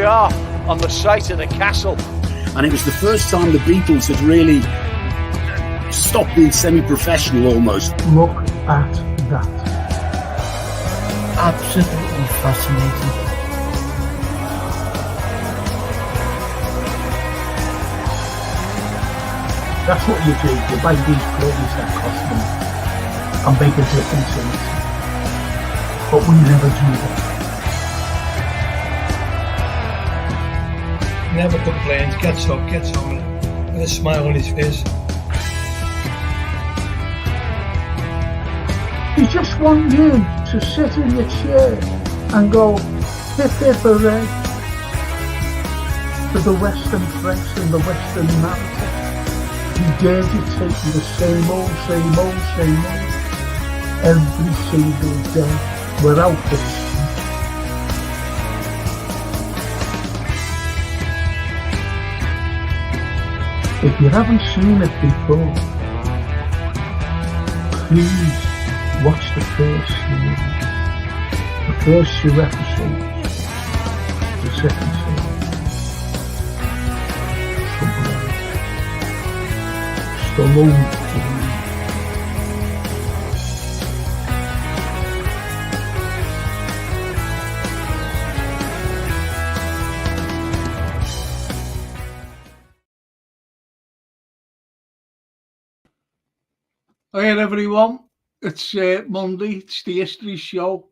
we are on the site of the castle. And it was the first time the Beatles had really stopped being semi-professional almost. Look at that. Absolutely fascinating. That's what you do. You buy these clothes that cost money and make a difference in it. But we never do that. Never complains, gets up, gets on with a smile on his face. You just want you to sit in your chair and go hip hip hooray for the Western press and the Western narrative. He dare dictate you the same old every single day without this. If you haven't seen it before, please watch the first series, the first 2 episodes, the second series. Stallone. Hi everyone, it's Monday, it's the History Show,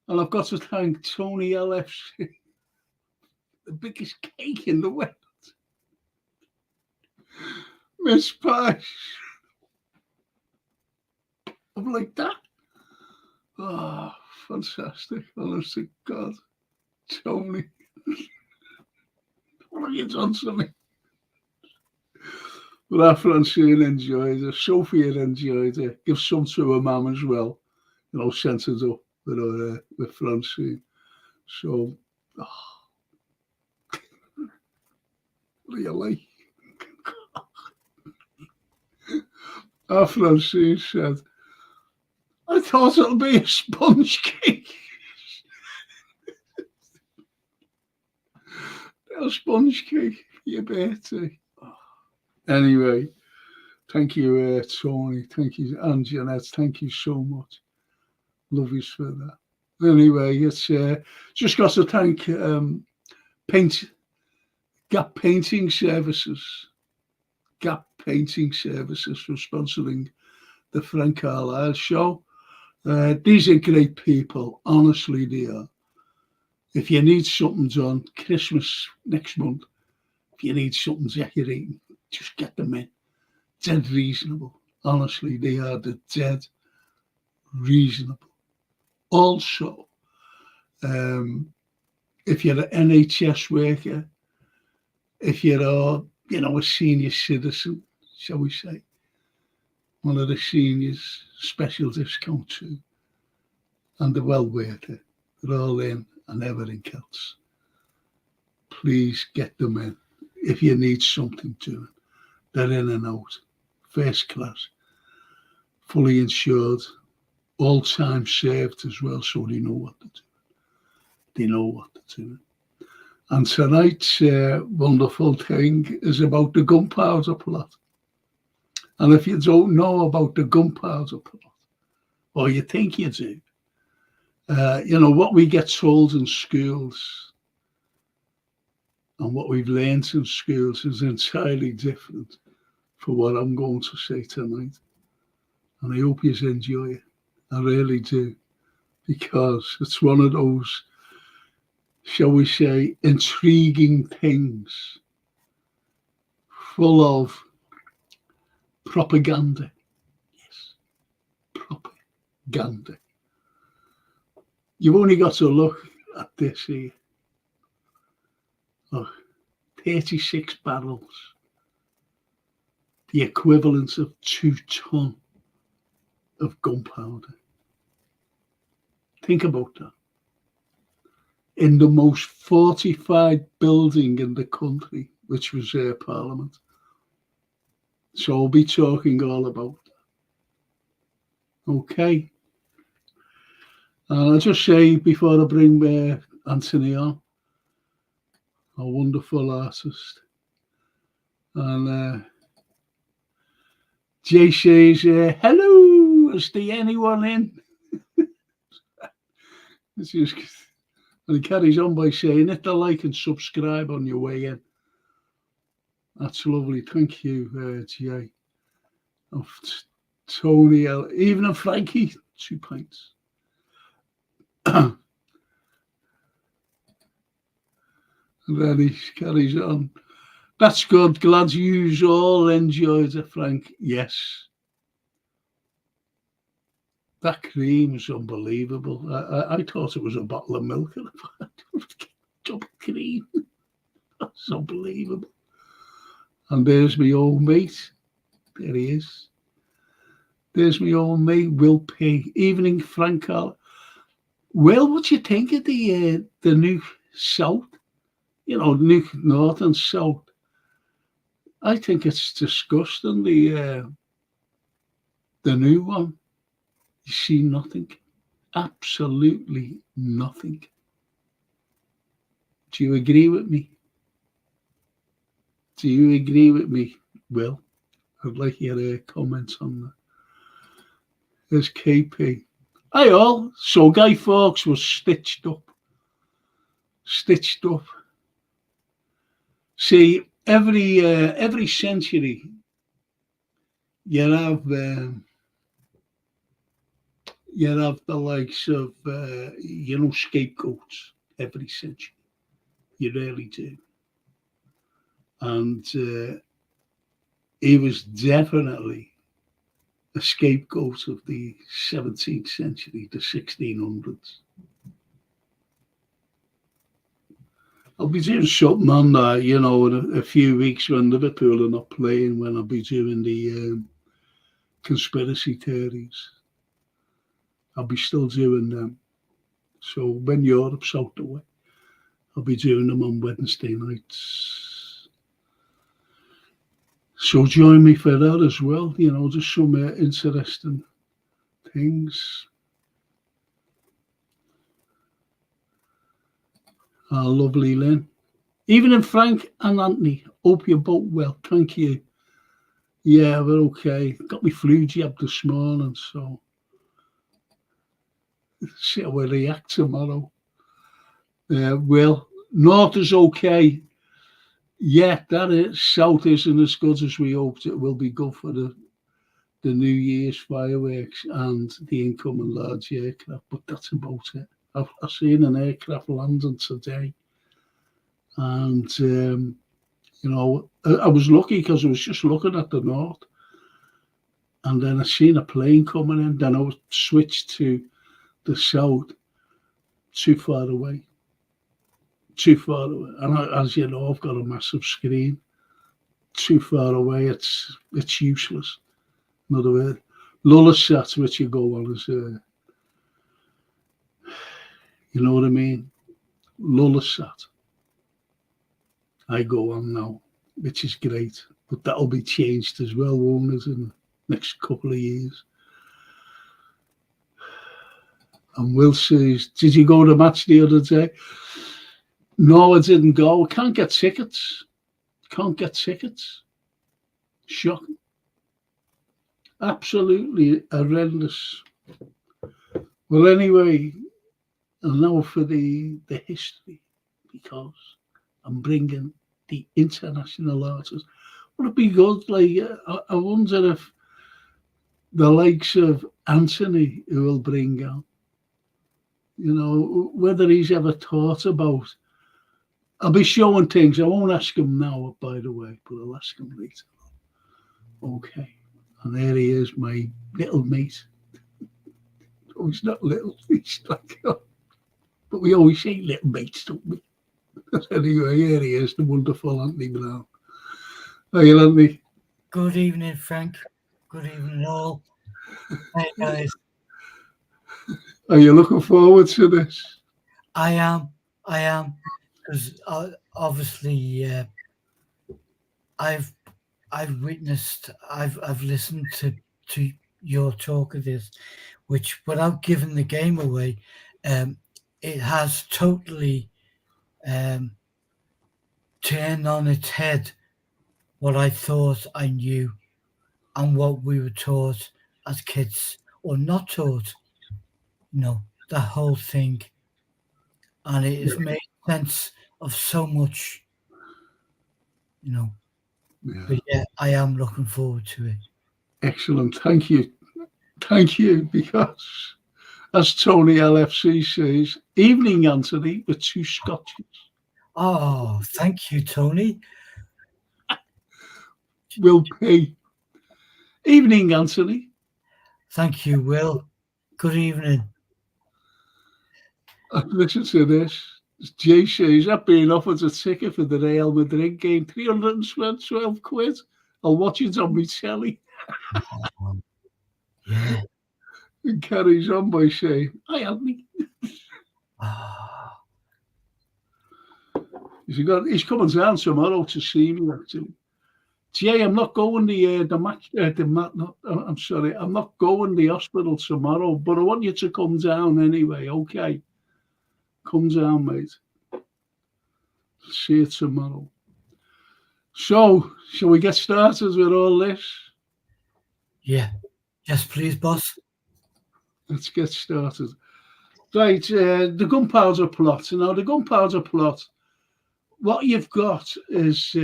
and I've got to thank Tony LFC, the biggest cake in the world. Miss Pash. I'm like that. Oh, fantastic, honest to God. Tony, what have you done to me? Well, Francine enjoyed it. Sophie had enjoyed it. Give some to her mum as well. You know, sent it up with her, with Francine. So, really? Francine said, I thought it'll be a sponge cake. A sponge cake for your birthday. Anyway, thank you, Tony. Thank you, and Jeanette. Thank you so much. Love you for that. Anyway, it's just got to thank Gap Painting Services. Gap Painting Services for sponsoring the Frank Carlyle Show. These are great people. Honestly, they are. If you need something done, Christmas next month, if you need something decorating, just get them in. Dead reasonable. Honestly, they are the dead reasonable. Also, if you're an NHS worker, if you're a senior citizen, shall we say, one of the seniors, special discount too, and they're well worth it. They're all in and everything else. Please get them in. If you need something doing, they're in and out, first class, fully insured, all time served as well, so they know what they're doing. They know what they're doing. And tonight's wonderful thing is about the gunpowder plot. And if you don't know about the gunpowder plot, or you think you do, what we get told in schools and what we've learned in schools is entirely different for what I'm going to say tonight. And I hope you enjoy it. I really do. Because it's one of those, shall we say, intriguing things full of propaganda. Yes, propaganda. You've only got to look at this here. 36 barrels, the equivalent of 2 tons of gunpowder. Think about that. In the most fortified building in the country, which was their Parliament. So I'll be talking all about that. Okay. And I'll just say before I bring Anthony on, a wonderful artist. And Jay says, hello, is there anyone in? It's just, and he carries on by saying, hit the like and subscribe on your way in. That's lovely. Thank you, Jay. Oh, Tony, even a Frankie, 2 pints. And then he carries on. That's good. Glad you all enjoyed it, Frank. Yes. That cream is unbelievable. I thought it was a bottle of milk. Double cream. That's unbelievable. And there's my old mate. There he is. There's my old mate, Will P. Evening, Frank Carlyle. Will, what do you think of the new South? You know, new North and South. I think it's disgusting. The new one. You see nothing. Absolutely nothing. Do you agree with me? Do you agree with me, Will? I'd like your comments on that. There's KP. Hi all. So Guy Fawkes was stitched up. Stitched up. See, every century you have the likes of scapegoats every century. You really do. And he was definitely a scapegoat of the 17th century, the 1600s. I'll be doing something on that, in a few weeks when Liverpool are not playing, when I'll be doing the conspiracy theories. I'll be still doing them. So when Europe's out the way, I'll be doing them on Wednesday nights. So join me for that as well, just some interesting things. Our lovely Lynn. Evening, Frank and Anthony. Hope you're both well. Thank you. Yeah, we're okay. Got me flu jab this morning, so see how we react tomorrow. Well, North is okay. Yeah, that is. South isn't as good as we hoped it will be good for the New Year's fireworks and the incoming large aircraft, but that's about it. I've seen an aircraft landing today, and I was lucky because I was just looking at the north, and then I seen a plane coming in. Then I was switched to the south, too far away. And as you know, I've got a massive screen. Too far away, it's useless. In other words, Lullasat, which you go on is you know what I mean? Lullasat. I go on now, which is great. But that'll be changed as well, won't it, in the next couple of years? And Will says, did you go to the match the other day? No, I didn't go. Can't get tickets. Shocking. Absolutely horrendous. Well, anyway, and now for the history, because I'm bringing the international artists. Would it be good? I wonder if the likes of Anthony, who will bring out, whether he's ever thought about. I'll be showing things. I won't ask him now, by the way, but I'll ask him later. Okay. And there he is, my little mate. Oh, he's not little. He's like, but we always say little mates, don't we? Anyway, here he is, the wonderful Anthony Brown. Hey, Anthony. Good evening, Frank. Good evening, all. Hey, guys. Are you looking forward to this? I am. Because obviously, I've witnessed, I've listened to your talk of this, which, without giving the game away, it has totally turned on its head what I thought I knew and what we were taught as kids, or not taught, the whole thing. And it has made sense of so much, Yeah. But yeah, I am looking forward to it. Excellent. Thank you. Thank you. Because as Tony LFC says, evening, Anthony, with two scotches. Oh, thank you, Tony. Will P. Evening, Anthony. Thank you, Will. Good evening. Listen to this. Jay says, I've been offered a ticket for the Real Madrid game, 312 quid. I'll watch it on my telly. Yeah. And carries on by saying, I haven't. He's coming down tomorrow to see me, actually. Jay, I'm not going I'm sorry, I'm not going to the hospital tomorrow, but I want you to come down anyway, okay? Come down, mate. See you tomorrow. So, shall we get started with all this? Yeah. Yes, please, boss. Let's get started. Right, the gunpowder plot. Now, the gunpowder plot, what you've got is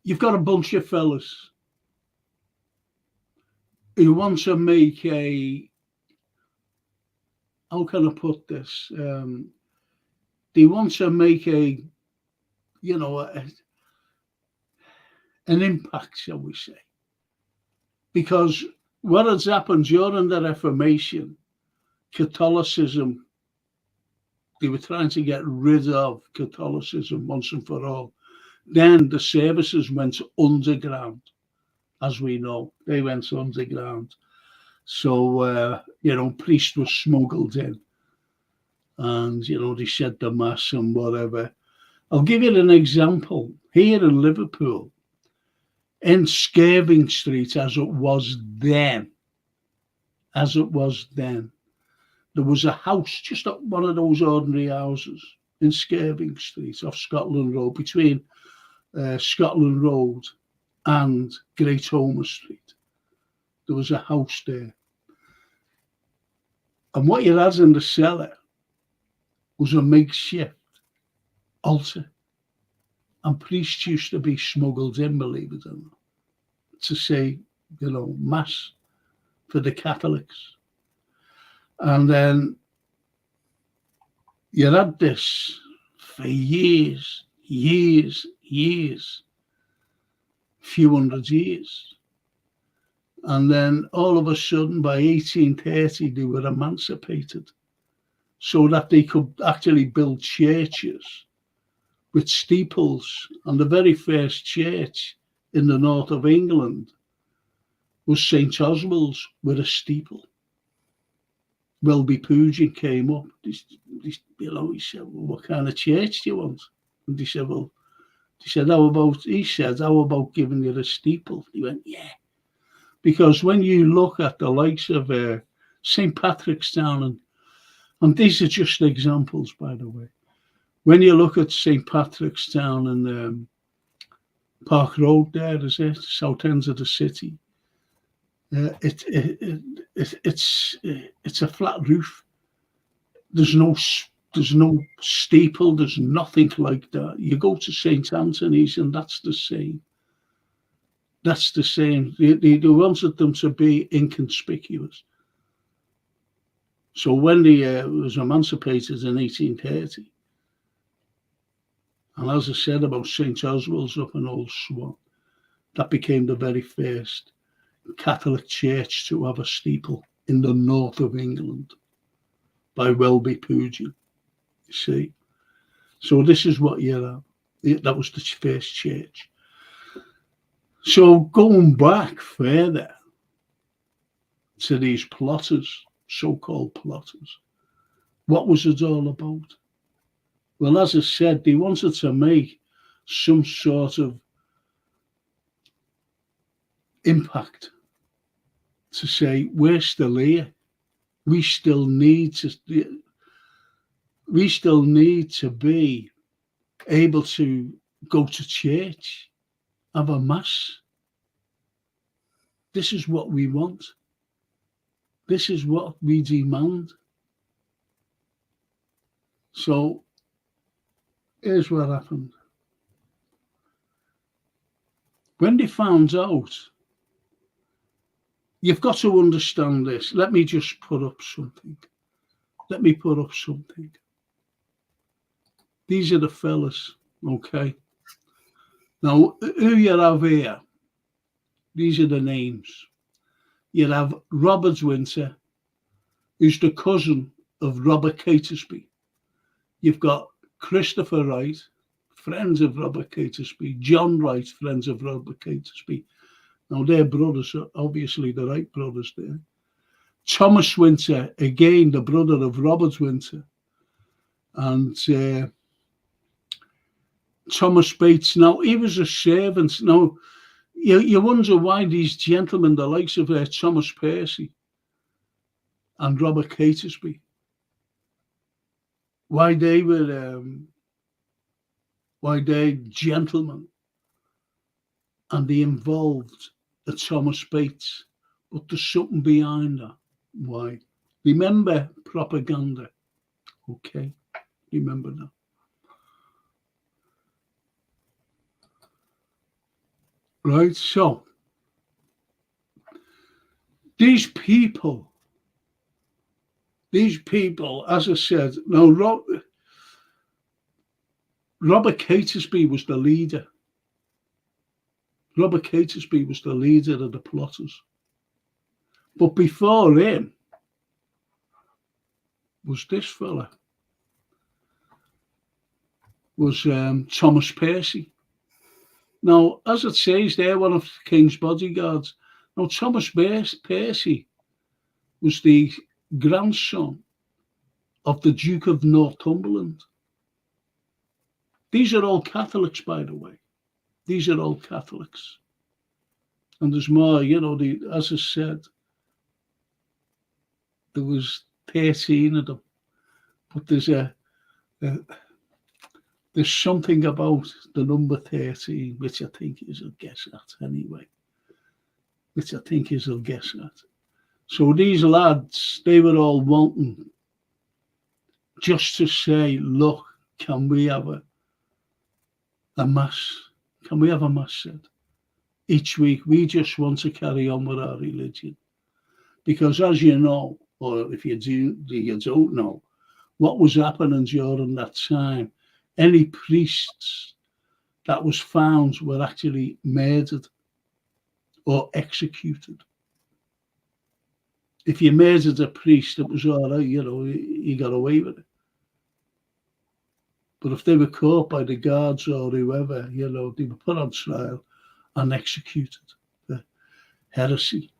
you've got a bunch of fellas who want to make how can I put this? They want to make an impact, shall we say. Because what has happened during the Reformation, Catholicism, they were trying to get rid of Catholicism once and for all. Then the services went underground, as we know. They went underground. So, priests were smuggled in. And, they said the mass and whatever. I'll give you an example. Here in Liverpool, in Skirving Street, as it was then, there was a house, just one of those ordinary houses in Skirving Street off Scotland Road, between Scotland Road and Great Homer Street. There was a house there. And what you had in the cellar was a makeshift altar. And priests used to be smuggled in, believe it or not, to say, mass for the Catholics. And then you had this for years, few hundred years. And then all of a sudden, by 1830, they were emancipated so that they could actually build churches with steeples. And the very first church in the north of England was St. Oswald's with a steeple. Welby Pugin came up. He said, well, what kind of church do you want? And he said, how about giving you a steeple? He went, yeah. Because when you look at the likes of St. Patrick's Town, and these are just examples, by the way. When you look at St. Patrick's Town and Park Road there, is it? South end of the city. It's a flat roof. There's no steeple. There's nothing like that. You go to St. Anthony's and that's the same. That's the same. They wanted them to be inconspicuous. So when they was emancipated in 1830, and as I said about St. Oswald's up in Old Swan, that became the very first Catholic church to have a steeple in the north of England by Welby Pugin, you see. So this is what you have. That was the first church. So going back further to these plotters, so-called plotters, what was it all about? Well, as I said, they wanted to make some sort of impact to say, we're still here. We still need to be able to go to church, have a mass. This is what we want. This is what we demand. So here's what happened. When they found out, you've got to understand this. Let me just put up something. These are the fellas, okay? Now, who you have here, these are the names. You have Robert Winter, who's the cousin of Robert Catesby. You've got Christopher Wright, friends of Robert Catesby. John Wright, friends of Robert Catesby. Now, they're brothers, obviously the Wright brothers there. Thomas Winter, again, the brother of Robert Winter. And Thomas Bates. Now, he was a servant. Now, you wonder why these gentlemen, the likes of Thomas Percy and Robert Catesby, why they're gentlemen and they involved a Thomas Bates, but there's something behind that. Why? Remember propaganda, okay? Remember that. Right, so these people, as I said, now Robert Catesby was the leader. Robert Catesby was the leader of the plotters. But before him was this fella, was Thomas Percy. Now, as it says there, one of the king's bodyguards. Now, Thomas Percy was the grandson of the Duke of Northumberland. These are all Catholics, by the way. These are all Catholics. And there's more, as I said, there was 13 of them. But there's something about the number 13, which I think is a guess at anyway. So these lads, they were all wanting just to say, look, can we have a mass? Can we have a mass said? Each week, we just want to carry on with our religion. Because as you know, or if you don't know, what was happening during that time, any priests that was found were actually murdered or executed. If you murdered a priest, it was all right, you got away with it. But if they were caught by the guards or whoever, they were put on trial and executed for heresy.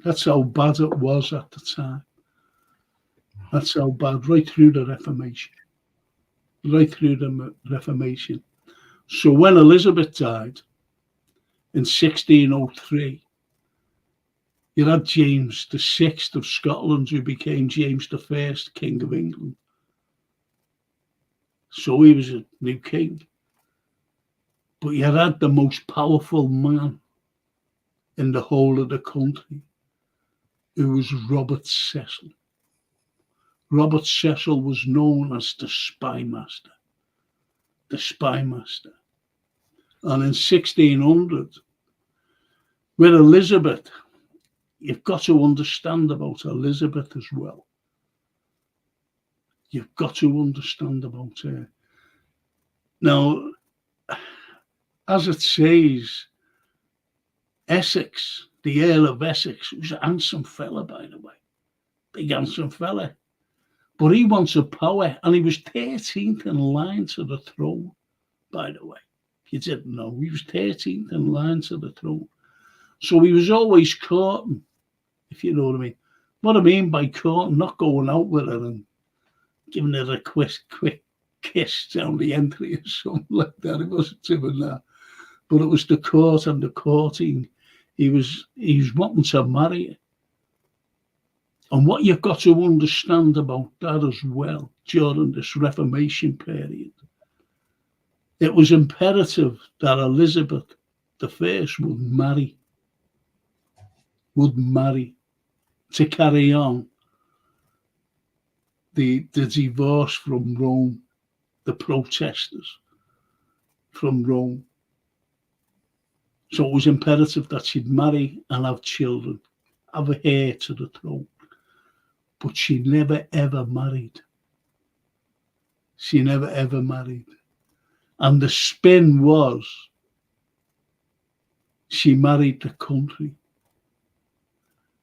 That's how bad it was at the time. That's how bad, right through the Reformation. So when Elizabeth died in 1603, you had James VI of Scotland, who became James I, King of England. So he was a new king. But you had the most powerful man in the whole of the country, who was Robert Cecil. Robert Cecil was known as the spy master. And in 1600, with Elizabeth, you've got to understand about Elizabeth as well. You've got to understand about her. Now, as it says, Essex, the Earl of Essex, was a handsome fella, by the way. Big handsome fella. But he wanted power, and he was 13th in line to the throne, by the way. If you didn't know, he was 13th in line to the throne. So he was always courting, if you know what I mean. What I mean by courting, not going out with her and giving her a quick kiss down the entry or something like that. It wasn't doing that. But it was the court and the courting. He was wanting to marry her. And what you've got to understand about that as well, during this Reformation period, it was imperative that Elizabeth I would marry to carry on the divorce from Rome, the protesters from Rome. So it was imperative that she'd marry and have children, have a heir to the throne. But she never ever married. She never ever married. And the spin was she married the country.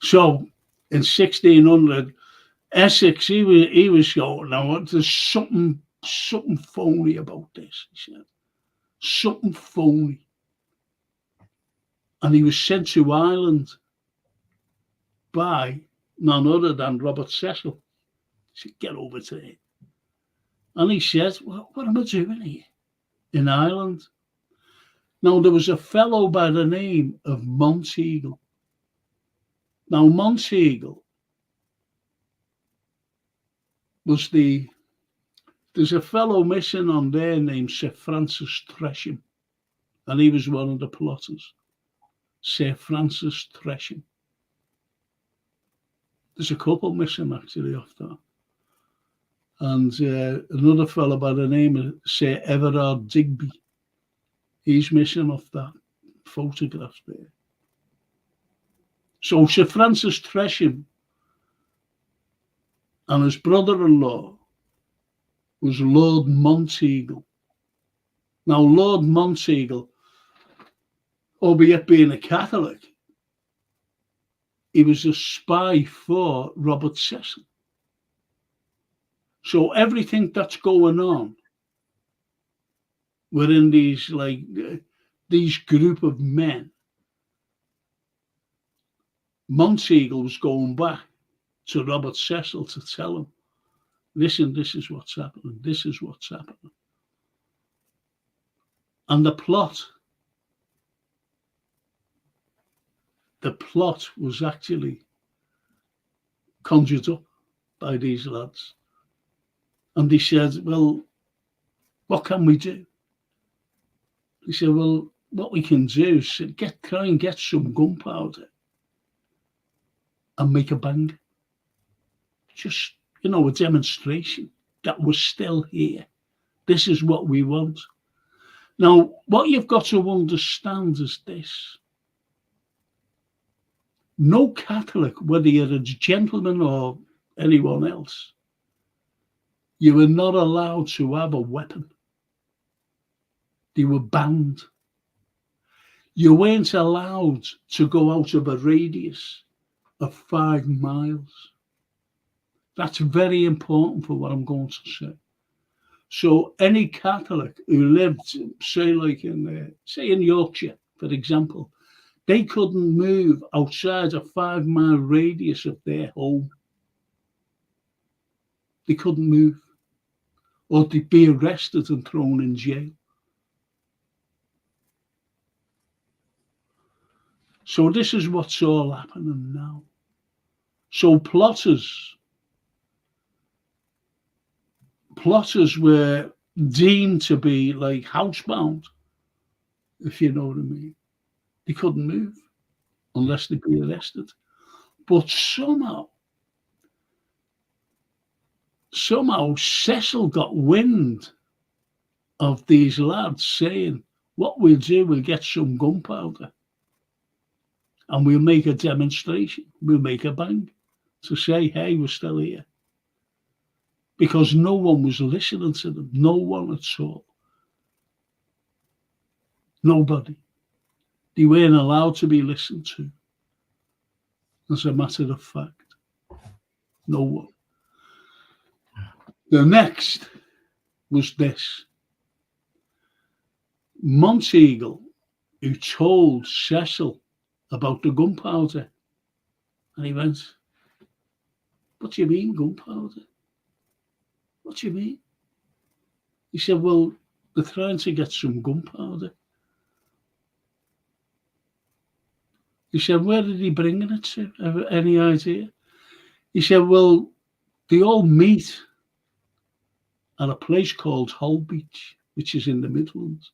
So in 1600, Essex, he was going, now there's something phony about this, he said. Something phony. And he was sent to Ireland by none other than Robert Cecil. He said, get over to it. And he said, well, what am I doing here in Ireland? Now, there was a fellow by the name of Monteagle. Now, Monteagle was there's a fellow missing on there named Sir Francis Tresham, and he was one of the plotters. Sir Francis Tresham. There's a couple missing actually off that. And another fellow by the name of Sir Everard Digby. He's missing off that photograph there. So Sir Francis Tresham and his brother-in-law was Lord Monteagle. Now, Lord Monteagle, albeit being a Catholic, he was a spy for Robert Cecil. So everything that's going on within these group of men, Monteagle was going back to Robert Cecil to tell him, listen, this is what's happening, this is what's happening. And the plot was actually conjured up by these lads. And they said, well, what can we do? They said, well, what we can do is try and get some gunpowder and make a bang. Just, a demonstration that we're still here. This is what we want. Now, what you've got to understand is this. No Catholic, whether you're a gentleman or anyone else, you were not allowed to have a weapon. They were banned. You weren't allowed to go out of a radius of 5 miles. That's very important for what I'm going to say. So any Catholic who lived, say in Yorkshire, for example, they couldn't move outside a 5-mile radius of their home. They couldn't move, or they'd be arrested and thrown in jail. So this is what's all happening now. So plotters were deemed to be like housebound, if you know what I mean. They couldn't move unless they'd be arrested. But somehow Cecil got wind of these lads saying, what we'll do, we'll get some gunpowder and we'll make a demonstration. We'll make a bang to say, hey, we're still here. Because no one was listening to them. No one at all. Nobody. They weren't allowed to be listened to. As a matter of fact. No one. The next was this. Monteagle, who told Cecil about the gunpowder. And he went, what do you mean gunpowder? What do you mean? He said, well, they're trying to get some gunpowder. He said, where did he bring it to? Have any idea? He said, well, they all meet at a place called Hull Beach, which is in the Midlands.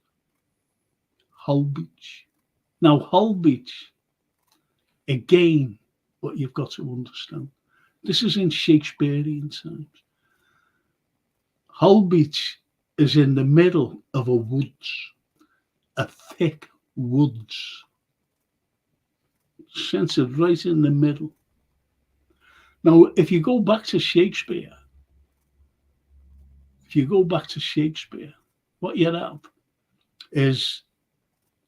Hull Beach. Now, Hull Beach, again, what you've got to understand, this is in Shakespearean times. Hull Beach is in the middle of a woods, a thick woods, centered right in the middle. Now, if you go back to Shakespeare, what you have is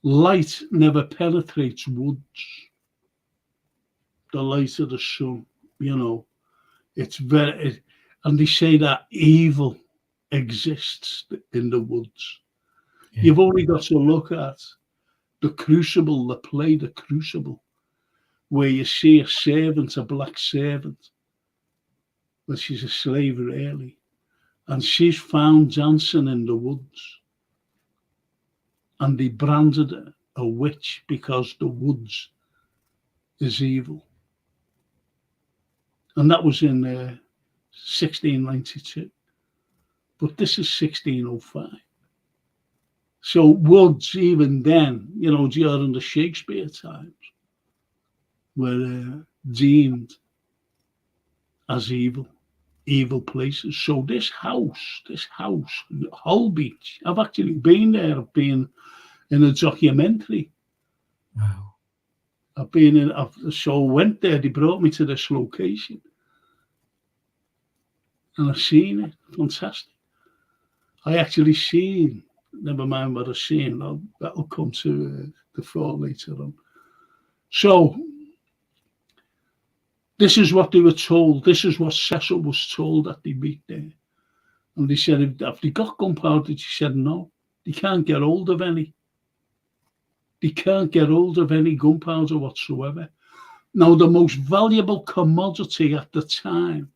light never penetrates woods. The light of the sun, it's very, and they say that evil exists in the woods. Yeah. You've only got to look at the Crucible, the play The Crucible, where you see a black servant, but she's a slave really, and she's found dancing in the woods, and they branded her a witch because the woods is evil. And that was in 1692. But this is 1605. So woods, even then, during the Shakespeare times, were deemed as evil places. So this house, Hull Beach, I've actually been there. I've been in a documentary. Wow. I went there, they brought me to this location. And I've seen it, fantastic. I actually seen, never mind what I've seen, that'll come to the fore later on. So, this is what they were told, this is what Cecil was told that they meet there. And they said, have they got gunpowder? She said, no, they can't get hold of any. They can't get hold of any gunpowder whatsoever. Now, the most valuable commodity at the time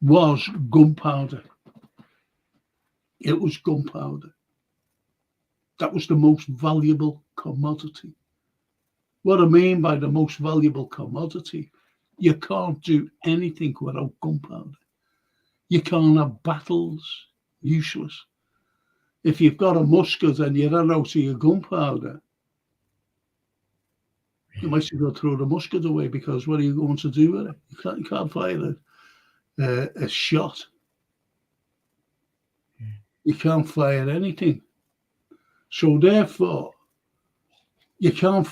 was gunpowder. It was gunpowder. That was the most valuable commodity. What I mean by the most valuable commodity, you can't do anything without gunpowder. You can't have battles, useless. If you've got a musket and you run out of your gunpowder, you might as well throw the musket away, because what are you going to do with it? You can't fire a shot. You can't fire anything. So therefore, you can't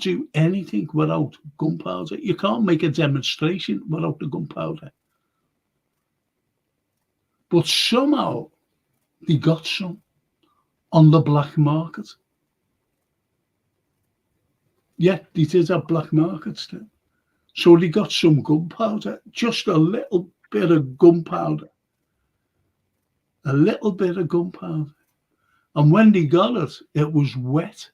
do anything without gunpowder. You can't make a demonstration without the gunpowder. But somehow they got some on the black market. Yeah, they did have black markets then. So they got some gunpowder, just a little bit of gunpowder. A little bit of gunpowder. And when they got it, it was wet.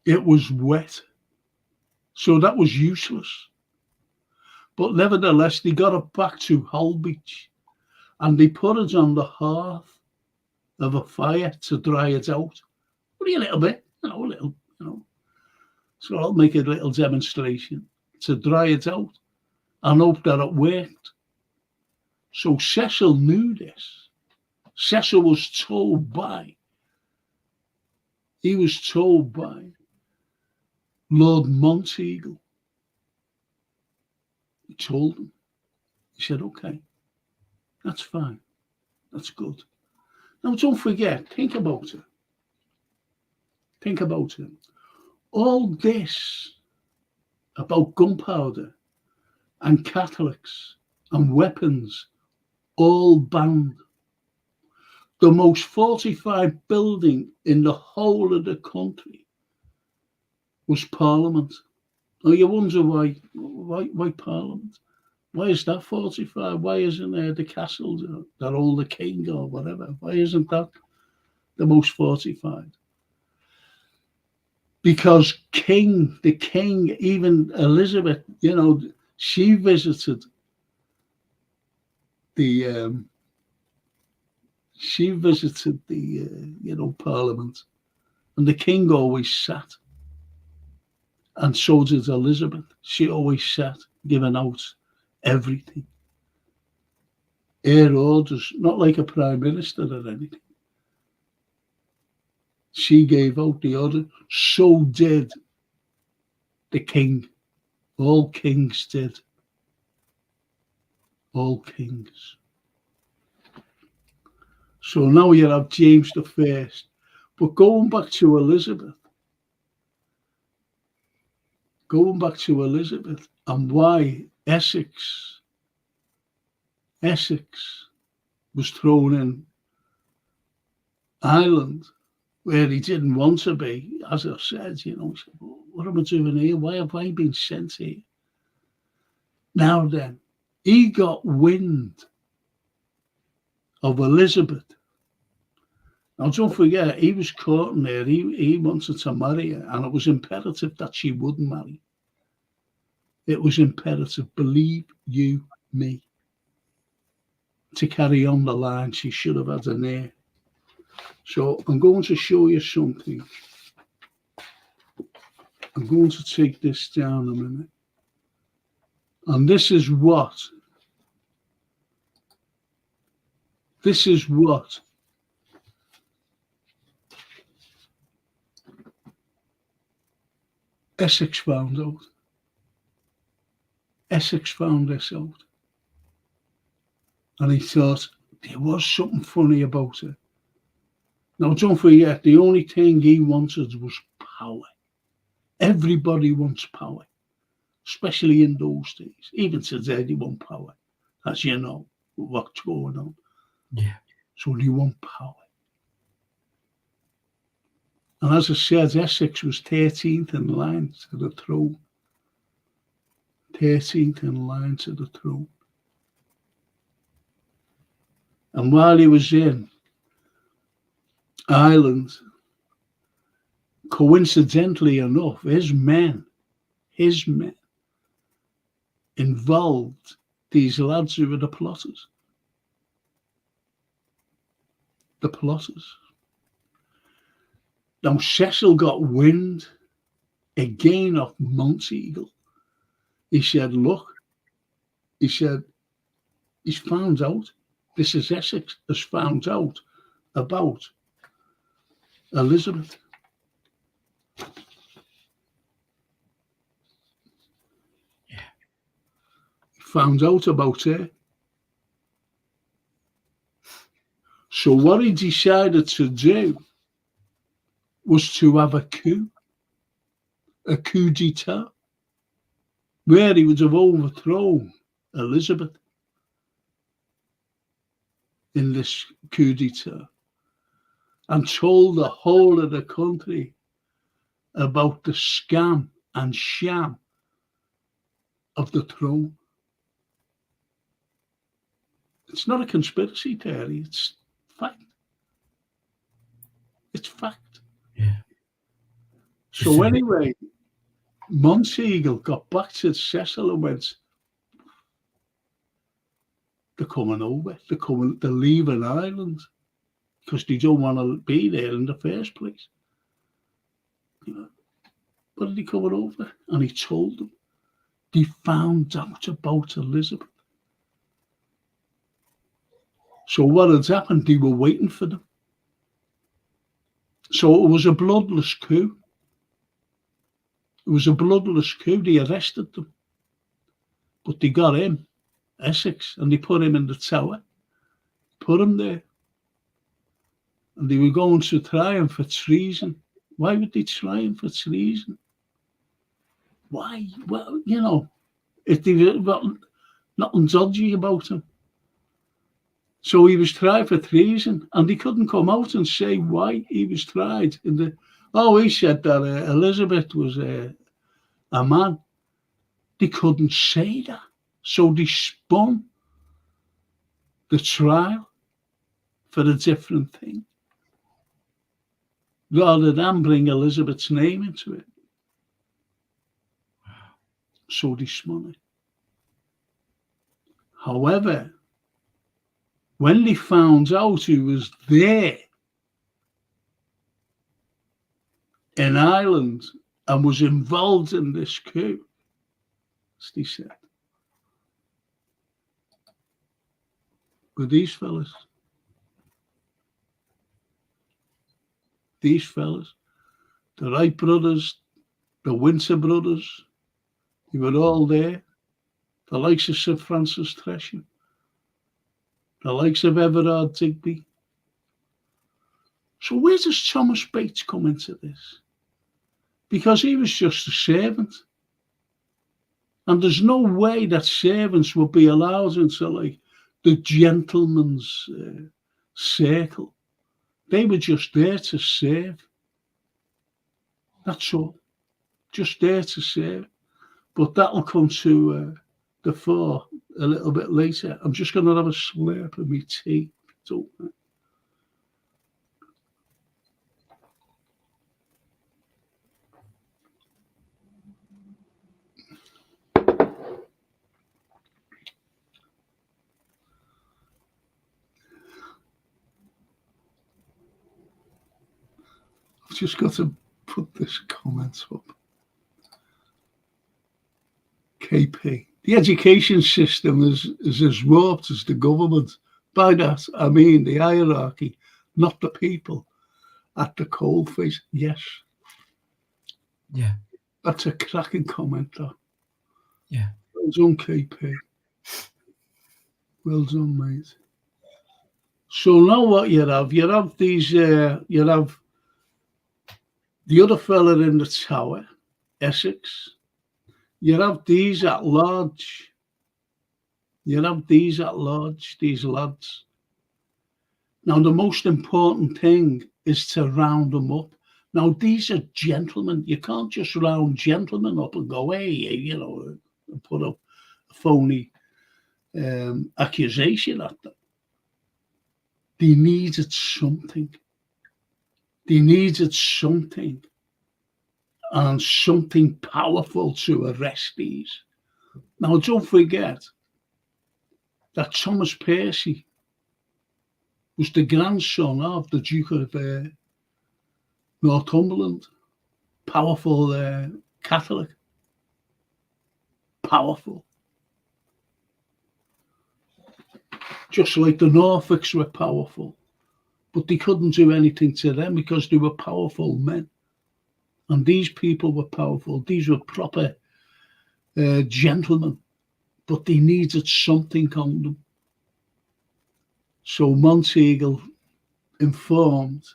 It was wet. So that was useless. But nevertheless, they got it back to Hull Beach and they put it on the hearth of a fire to dry it out. Only a little bit, a little. So I'll make a little demonstration to dry it out and hope that it worked. So Cecil knew this. Cecil was told by Lord Monteagle. He told him. He said, okay, that's fine. That's good. Now, don't forget, think about it. Think about it. All this about gunpowder and Catholics and weapons, all banned. The most fortified building in the whole of the country was Parliament. Now you wonder why Parliament? Why is that fortified? Why isn't there the castle that all the king or whatever? Why isn't that the most fortified? Because the king, even Elizabeth, she visited the Parliament, and the king always sat And so did Elizabeth. She always sat giving out everything. Her orders, not like a prime minister or anything. She gave out the order. So did the king. All kings did. All kings. So now you have James the First. But going back to Elizabeth and why Essex was thrown in Ireland where he didn't want to be. As I said, he said, what am I doing here? Why have I been sent here? Now then, he got wind of Elizabeth. Now, don't forget, he was courting her. He wanted to marry her, and it was imperative that she wouldn't marry. It was imperative, believe you me. To carry on the line, she should have had an heir. So I'm going to show you something. I'm going to take this down a minute. And this is what Essex found out. Essex found this out. And he thought there was something funny about it. Now, don't forget, the only thing he wanted was power. Everybody wants power, especially in those days. Even today, they want power, as you know, what's going on. Yeah. So they want power. And as I said, Essex was 13th in line to the throne. 13th in line to the throne. And while he was in Ireland, coincidentally enough, his men involved these lads who were the plotters. The plotters. Now Cecil got wind again of Monteagle. He said, look, he's found out, this is Essex, has found out about Elizabeth. Yeah. Found out about her. So what he decided to do was to have a coup d'etat, where he would have overthrown Elizabeth in this coup d'etat and told the whole of the country about the scam and sham of the throne. It's not a conspiracy theory, it's fact. It's fact. Yeah. So anyway, Monteagle got back to Cecil and went, they're coming over, they're leaving Ireland because they don't want to be there in the first place. What are they coming over? And he told them. They found out about Elizabeth. So what had happened? They were waiting for them. So it was a bloodless coup. It was a bloodless coup. They arrested them. But they got him, Essex, and they put him in the Tower. Put him there. And they were going to try him for treason. Why would they try him for treason? Why? Well, if they got nothing dodgy about him. So he was tried for treason, and he couldn't come out and say why he was tried. He said that Elizabeth was a man. They couldn't say that. So they spun the trial for a different thing, rather than bring Elizabeth's name into it. So they spun it. However, when they found out who was there in Ireland and was involved in this coup, as they said, were these fellas. These fellas, the Wright brothers, the Winter brothers, they were all there. The likes of Sir Francis Tresham, the likes of Everard Digby. So where does Thomas Bates come into this? Because he was just a servant. And there's no way that servants would be allowed into like the gentleman's circle. They were just there to serve. That's all. Just there to serve. But that'll come to the fore a little bit later. I'm just going to have a slurp of my tea. I've just got to put this comment up. KP. The education system is as warped as the government. By that, I mean the hierarchy, not the people at the coalface. Yes. Yeah. That's a cracking comment, though. Yeah. Well done, KP. Well done, mate. So now what you have these, you have the other fella in the tower, Essex. You have these at large. You have these at large, these lads. Now, the most important thing is to round them up. Now, these are gentlemen. You can't just round gentlemen up and go, hey, you know, and put up a phony accusation at them. They needed something. They needed something. And something powerful to arrest these. Now, don't forget that Thomas Percy was the grandson of the Duke of Northumberland, powerful Catholic, powerful. Just like the Norfolks were powerful, but they couldn't do anything to them because they were powerful men. And these people were powerful. These were proper gentlemen, but they needed something on them. So Monteagle informed.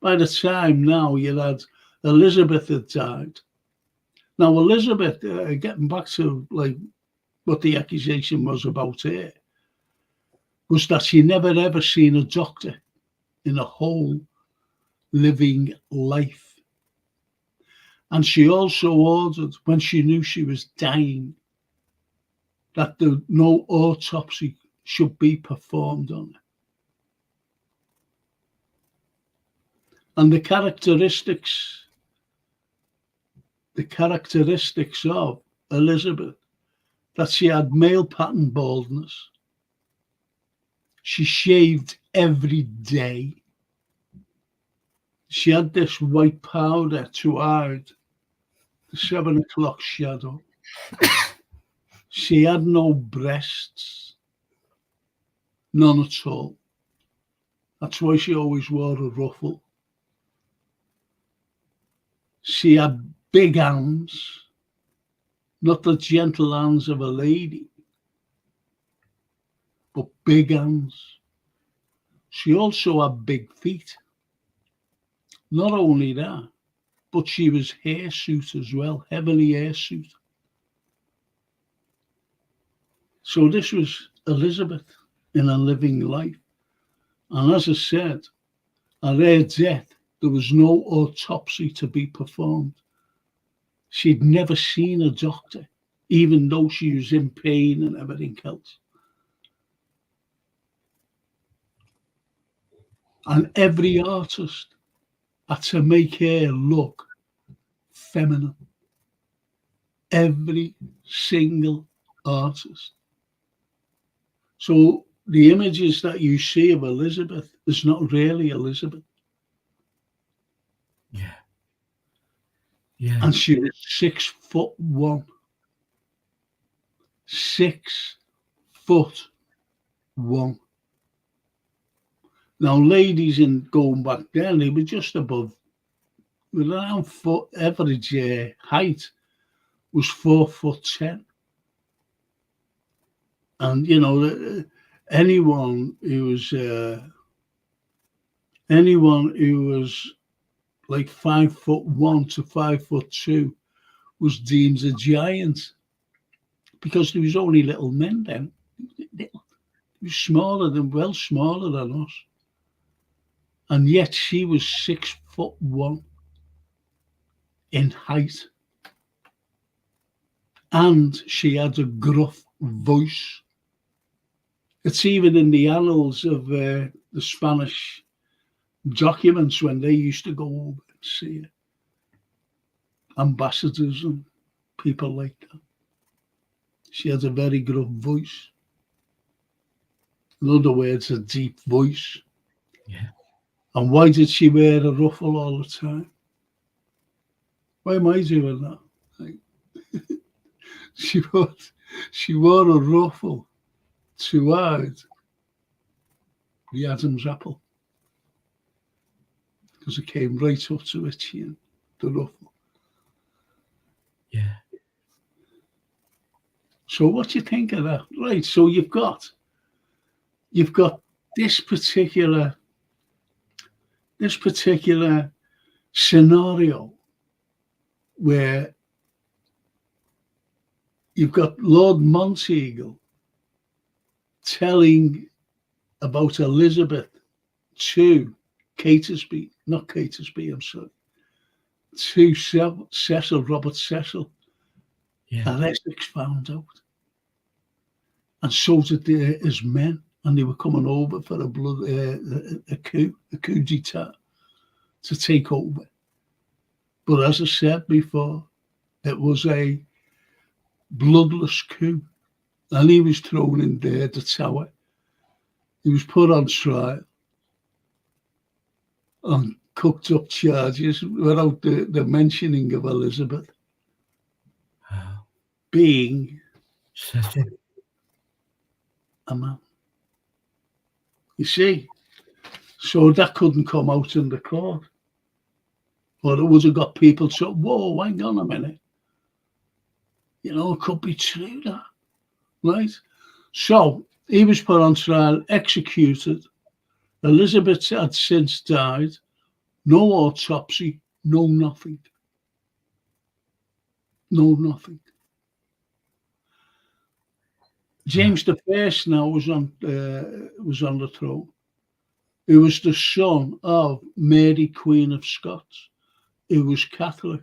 By the time now you had Elizabeth had died. Now Elizabeth, getting back to like what the accusation was about her, was that she never ever seen a doctor in her whole living life. And she also ordered, when she knew she was dying, that no autopsy should be performed on her. And the characteristics of Elizabeth, that she had male pattern baldness. She shaved every day. She had this white powder to hide the 7 o'clock shadow. She had no breasts, none at all. That's why she always wore a ruffle. She had big hands, not the gentle hands of a lady, but big hands. She also had big feet. Not only that, but she was hirsute as well, heavily hirsute. So this was Elizabeth in her living life. And as I said, at her death, there was no autopsy to be performed. She'd never seen a doctor, even though she was in pain and everything else. And every artist had to make her look feminine. Every single artist. So the images that you see of Elizabeth is not really Elizabeth. Yeah. Yeah. And she was 6'1". 6'1". Now, ladies in going back then, they were just above, with around foot average height was 4'10". And you know, anyone who was like 5'1" to 5'2" was deemed a giant, because there was only little men then. They were well smaller than us. And yet she was 6'1" in height. And she had a gruff voice. It's even in the annals of the Spanish documents when they used to go over and see her. Ambassadors and people like that. She had a very gruff voice. In other words, a deep voice. Yeah. And why did she wear a ruffle all the time? Why am I doing that? Like, she wore a ruffle to hide the Adam's apple, because it came right up to her chin, the ruffle. Yeah. So what do you think of that? Right, so you've got this particular scenario where you've got Lord Monteagle telling about Elizabeth to Catesby, not Catesby, I'm sorry, to Cecil, Robert Cecil. Yeah. And Essex found out. And so did his men, and they were coming over for a coup d'etat to take over. But as I said before, it was a bloodless coup. And he was thrown in there, the Tower. He was put on trial on cooked up charges without the mentioning of Elizabeth being a man. You see? So that couldn't come out in the court. Or it would have got people so, whoa, hang on a minute. You know, it could be true, that. Right? So he was put on trial, executed. Elizabeth had since died. No autopsy, no nothing. No nothing. James I now was on the throne. He was the son of Mary, Queen of Scots, who was Catholic.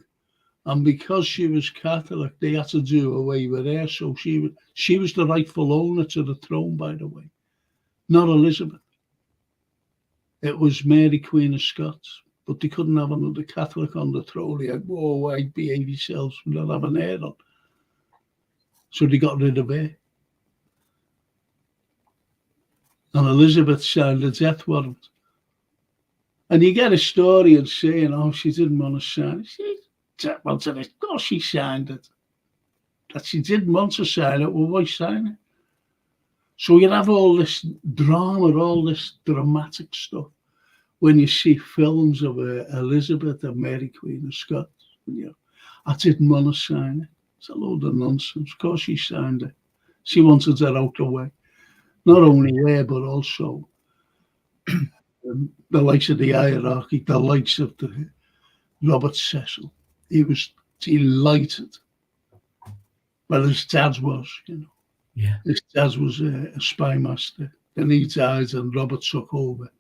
And because she was Catholic, they had to do away with her. So she was the rightful owner to the throne, by the way, not Elizabeth. It was Mary, Queen of Scots. But they couldn't have another Catholic on the throne. They had, whoa, why behave yourselves? We're not having her on. So they got rid of her. And Elizabeth signed a death warrant. And you get a story and saying, oh, she didn't want to sign it. She wanted it. Of course she signed it. That she didn't want to sign it, well, why sign it? So you have all this drama, all this dramatic stuff when you see films of Elizabeth and Mary, Queen of Scots. You know, I didn't want to sign it. It's a load of nonsense. Of course she signed it. She wanted her out the way. Not only her, but also the likes of the hierarchy, the likes of the Robert Cecil. He was delighted. Well, his dad was, you know. Yeah. His dad was a spy master. Then he died and Robert took over.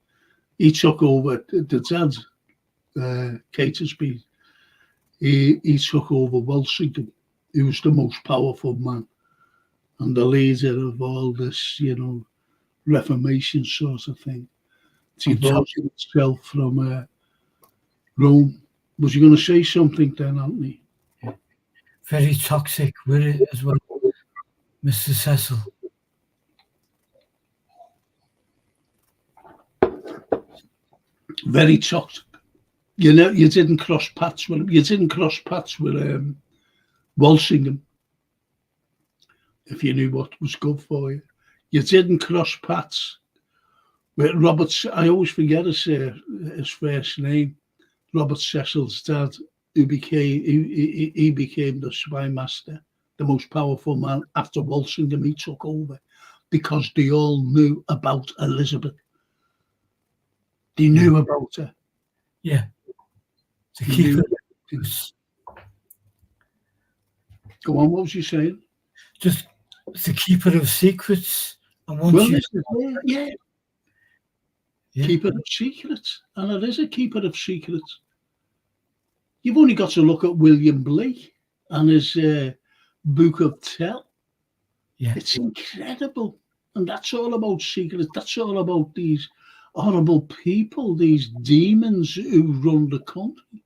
He took over, the dad, Catesby, he took over Walsingham. He was the most powerful man and the leader of all this, you know, Reformation sort of thing. Divorcing itself from Rome. Was you going to say something then, Anthony? Very toxic with it as well, Mr. Cecil. Very toxic. You know, you didn't cross paths with him. You didn't cross paths with Walsingham if you knew what was good for you. You didn't cross paths with Robert. I always forget his first name. Robert Cecil's dad, who became he became the spy master, the most powerful man after Walsingham. He took over because they all knew about Elizabeth. They knew about her. Yeah. To keep it. Go on, what was you saying? Just the keeper of secrets. And once Well, you, yeah. Yeah. Keeper of secrets. And it is a keeper of secrets. You've only got to look at William Blake and his Book of Tell. Yeah. It's incredible. And that's all about secrets. That's all about these horrible people, these demons who run the country.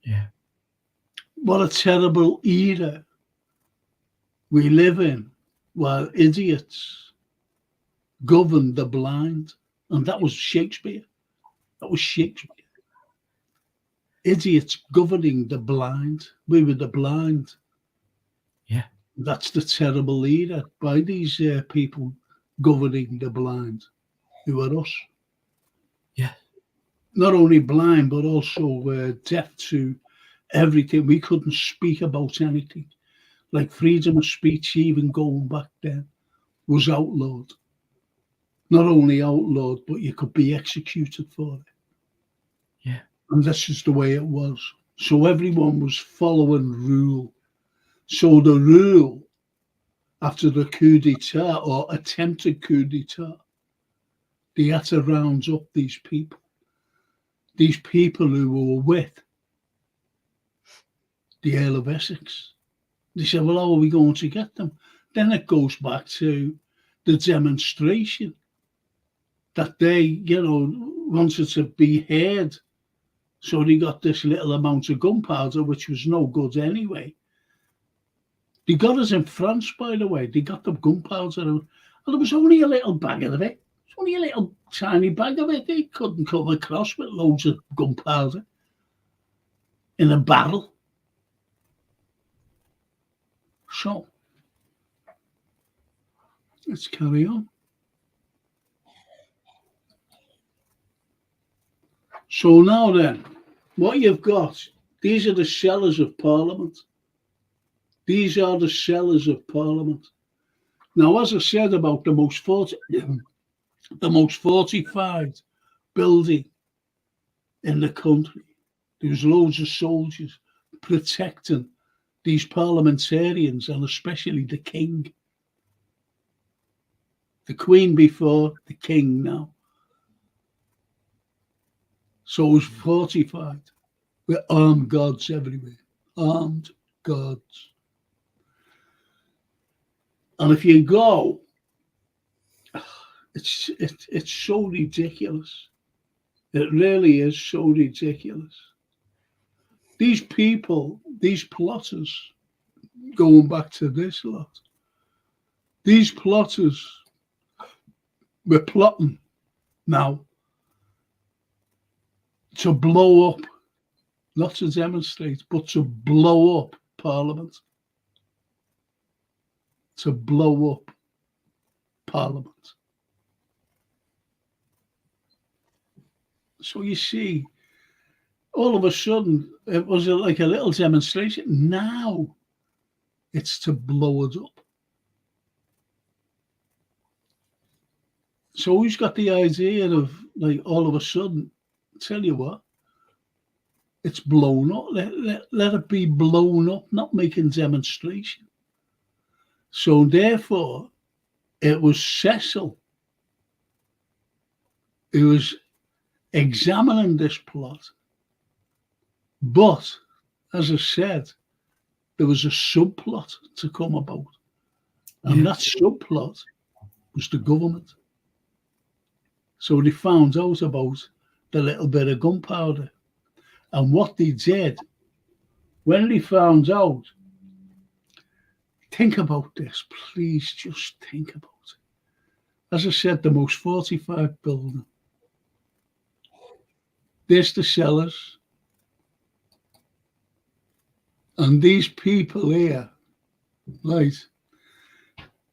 Yeah. What a terrible era we live in, while idiots govern the blind. And that was Shakespeare. That was Shakespeare. Idiots governing the blind. We were the blind. Yeah. That's the terrible era by these people governing the blind, who are us. Yeah. Not only blind, but also deaf to everything. We couldn't speak about anything. Like freedom of speech, even going back then, was outlawed. Not only outlawed, but you could be executed for it. Yeah. And that's just the way it was. So everyone was following rule. So the rule, after the coup d'etat or attempted coup d'etat, they had to round up these people who were with the Earl of Essex. They said, well, how are we going to get them? Then it goes back to the demonstration that they, wanted to be heard. So they got this little amount of gunpowder, which was no good anyway. They got us in France, by the way. They got the gunpowder, and there was only a little bag of it. It's only a little tiny bag of it. They couldn't come across with loads of gunpowder in a barrel. So, let's carry on. So now then, what you've got, these are the cellars of Parliament. These are the cellars of Parliament. Now, as I said about the most fortified building in the country, there was loads of soldiers protecting these parliamentarians, and especially the king. The Queen before, the king now. So it was fortified with armed guards everywhere. Armed guards. And if you go, it's so ridiculous. It really is so ridiculous. These people, these plotters, going back to this lot, these plotters were plotting now to blow up, not to demonstrate, but to blow up Parliament. To blow up Parliament. So you see, all of a sudden, it was like a little demonstration. Now it's to blow it up. So who's got the idea of, like, all of a sudden, tell you what, it's blown up. Let it be blown up, not making demonstration. So therefore, it was Cecil who was examining this plot. But, as I said, there was a subplot to come about. And that subplot was the government. So they found out about the little bit of gunpowder. And what they did, when they found out, think about this, please just think about it. As I said, the most fortified building There's the cellars. And these people here, right,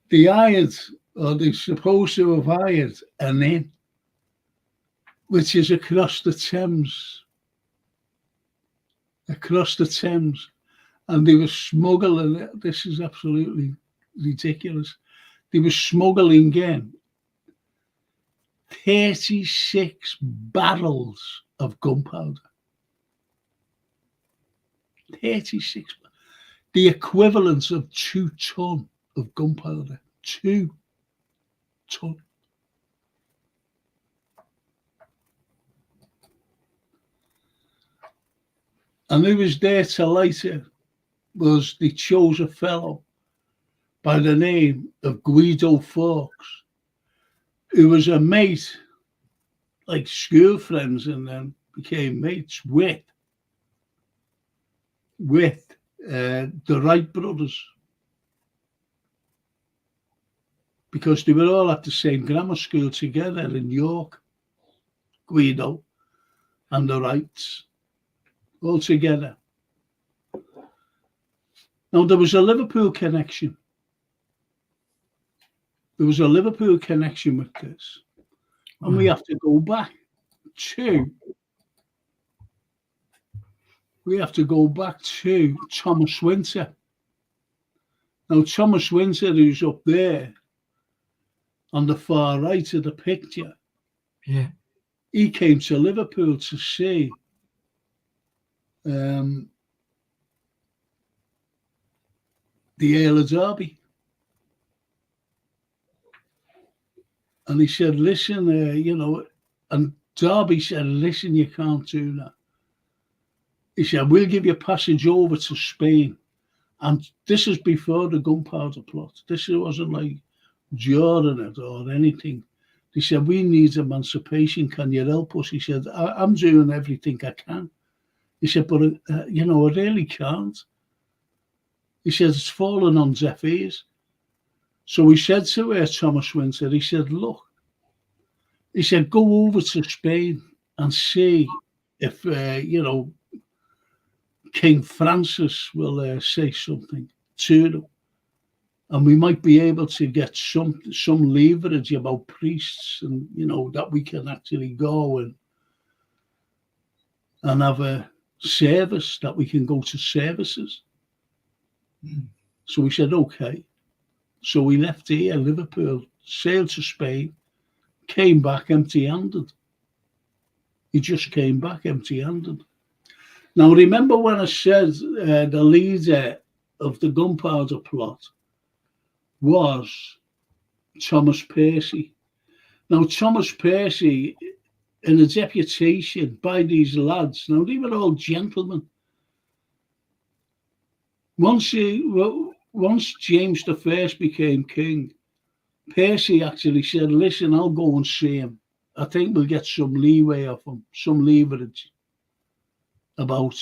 they hired, or they're supposed to have hired an inn, which is across the Thames. Across the Thames. And they were smuggling, this is absolutely ridiculous, they were smuggling in 36 barrels of gunpowder. 36. The equivalent of 2 ton of gunpowder. 2 ton. And who was there to light it was they chose a fellow by the name of Guido Fawkes, who was a mate, like school friends, and then became mates with the Wright brothers, because they were all at the same grammar school together in York. Guido and the Wrights, all together. Now, there was a Liverpool connection. There was a Liverpool connection with this. And we have to go back to Thomas Winter. Now, Thomas Winter, who's up there on the far right of the picture, yeah, he came to Liverpool to see the Earl of Derby. And he said, listen, and Derby said, listen, you can't do that. He said, we'll give you passage over to Spain. And this is before the gunpowder plot. This wasn't like during it or anything. He said, we need emancipation. Can you help us? He said, I'm doing everything I can. He said, but, I really can't. He said, it's fallen on deaf ears. So he said to Thomas Winter, he said, look, he said, go over to Spain and see if, King Francis will say something to them. And we might be able to get some leverage about priests and, that we can actually go and have a service, that we can go to services. So we said, okay. So we left here, Liverpool, sailed to Spain, came back empty-handed. He just came back empty-handed. Now, remember when I said the leader of the gunpowder plot was Thomas Percy. Now, Thomas Percy, in a deputation by these lads, now they were all gentlemen. Once James I became king, Percy actually said, listen, I'll go and see him. I think we'll get some leeway off him, some leverage about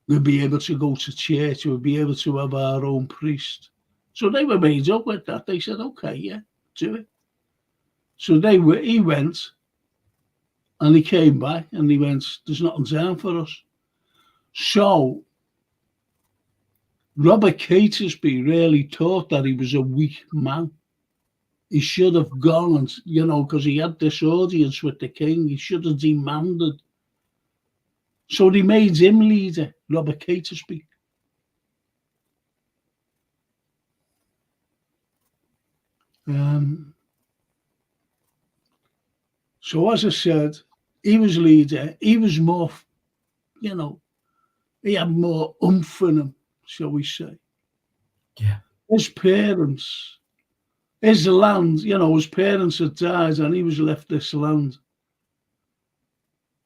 we'll be able to go to church, we'll be able to have our own priest. So they were made up with that. They said, okay, yeah, do it. So he went and he came back and he went, there's nothing down for us. So Robert Catesby really thought that he was a weak man. He should have gone and, because he had this audience with the king, he should have demanded. So they made him leader, Robert Catesby. So as I said, he was leader. He was more, he had more oomph in him, shall we say. Yeah. His parents, his land, his parents had died and he was left this land.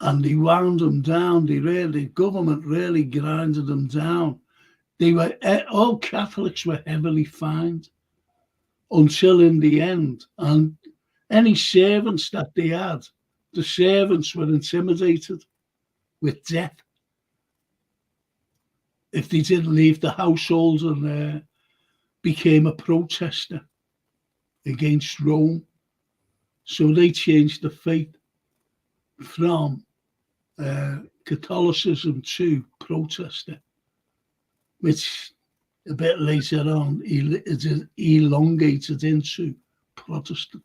And they wound them down. The government really grinded them down. All Catholics were heavily fined until in the end. And any servants that they had, the servants were intimidated with death if they didn't leave the household and became a protester against Rome. So they changed the faith. from Catholicism to Protestant, which a bit later on it elongated into Protestant.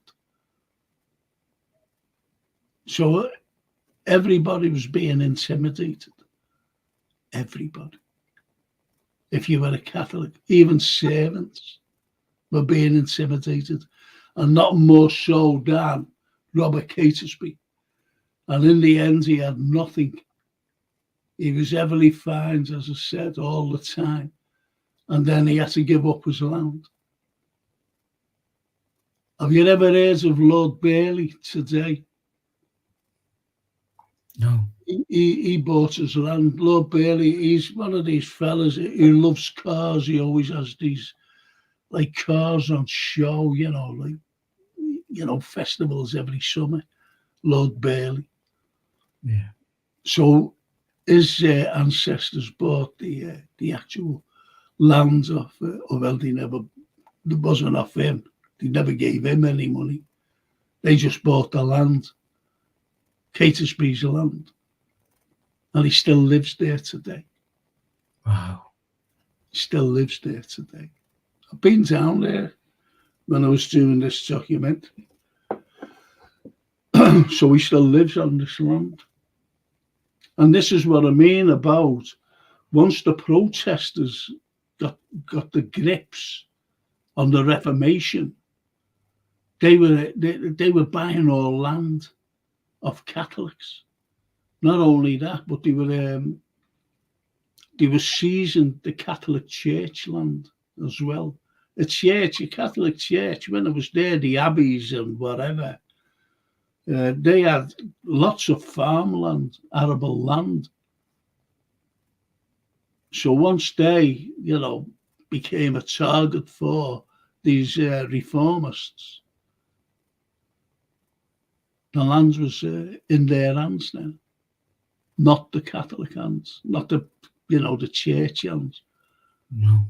So everybody was being intimidated. Everybody. If you were a Catholic, even servants were being intimidated, and not more so than Robert Catesby. And in the end, he had nothing. He was heavily fined, as I said, all the time. And then he had to give up his land. Have you ever heard of Lord Burleigh today? No. He bought his land. Lord Burleigh, he's one of these fellas who loves cars. He always has these like cars on show, festivals every summer. Lord Burleigh. Yeah. So his ancestors bought the actual land off. There wasn't off him. They never gave him any money. They just bought the land. Catesby's land. And he still lives there today. Wow. He still lives there today. I've been down there when I was doing this documentary. So he still lives on this land. And this is what I mean about once the protesters got the grips on the Reformation, they were buying all land of Catholics. Not only that, but they were seizing the Catholic Church land as well. A Catholic church, when I was there, the abbeys and whatever, they had lots of farmland, arable land. So once they, became a target for these reformists, the land was in their hands now, not the Catholic hands, not the church hands. No.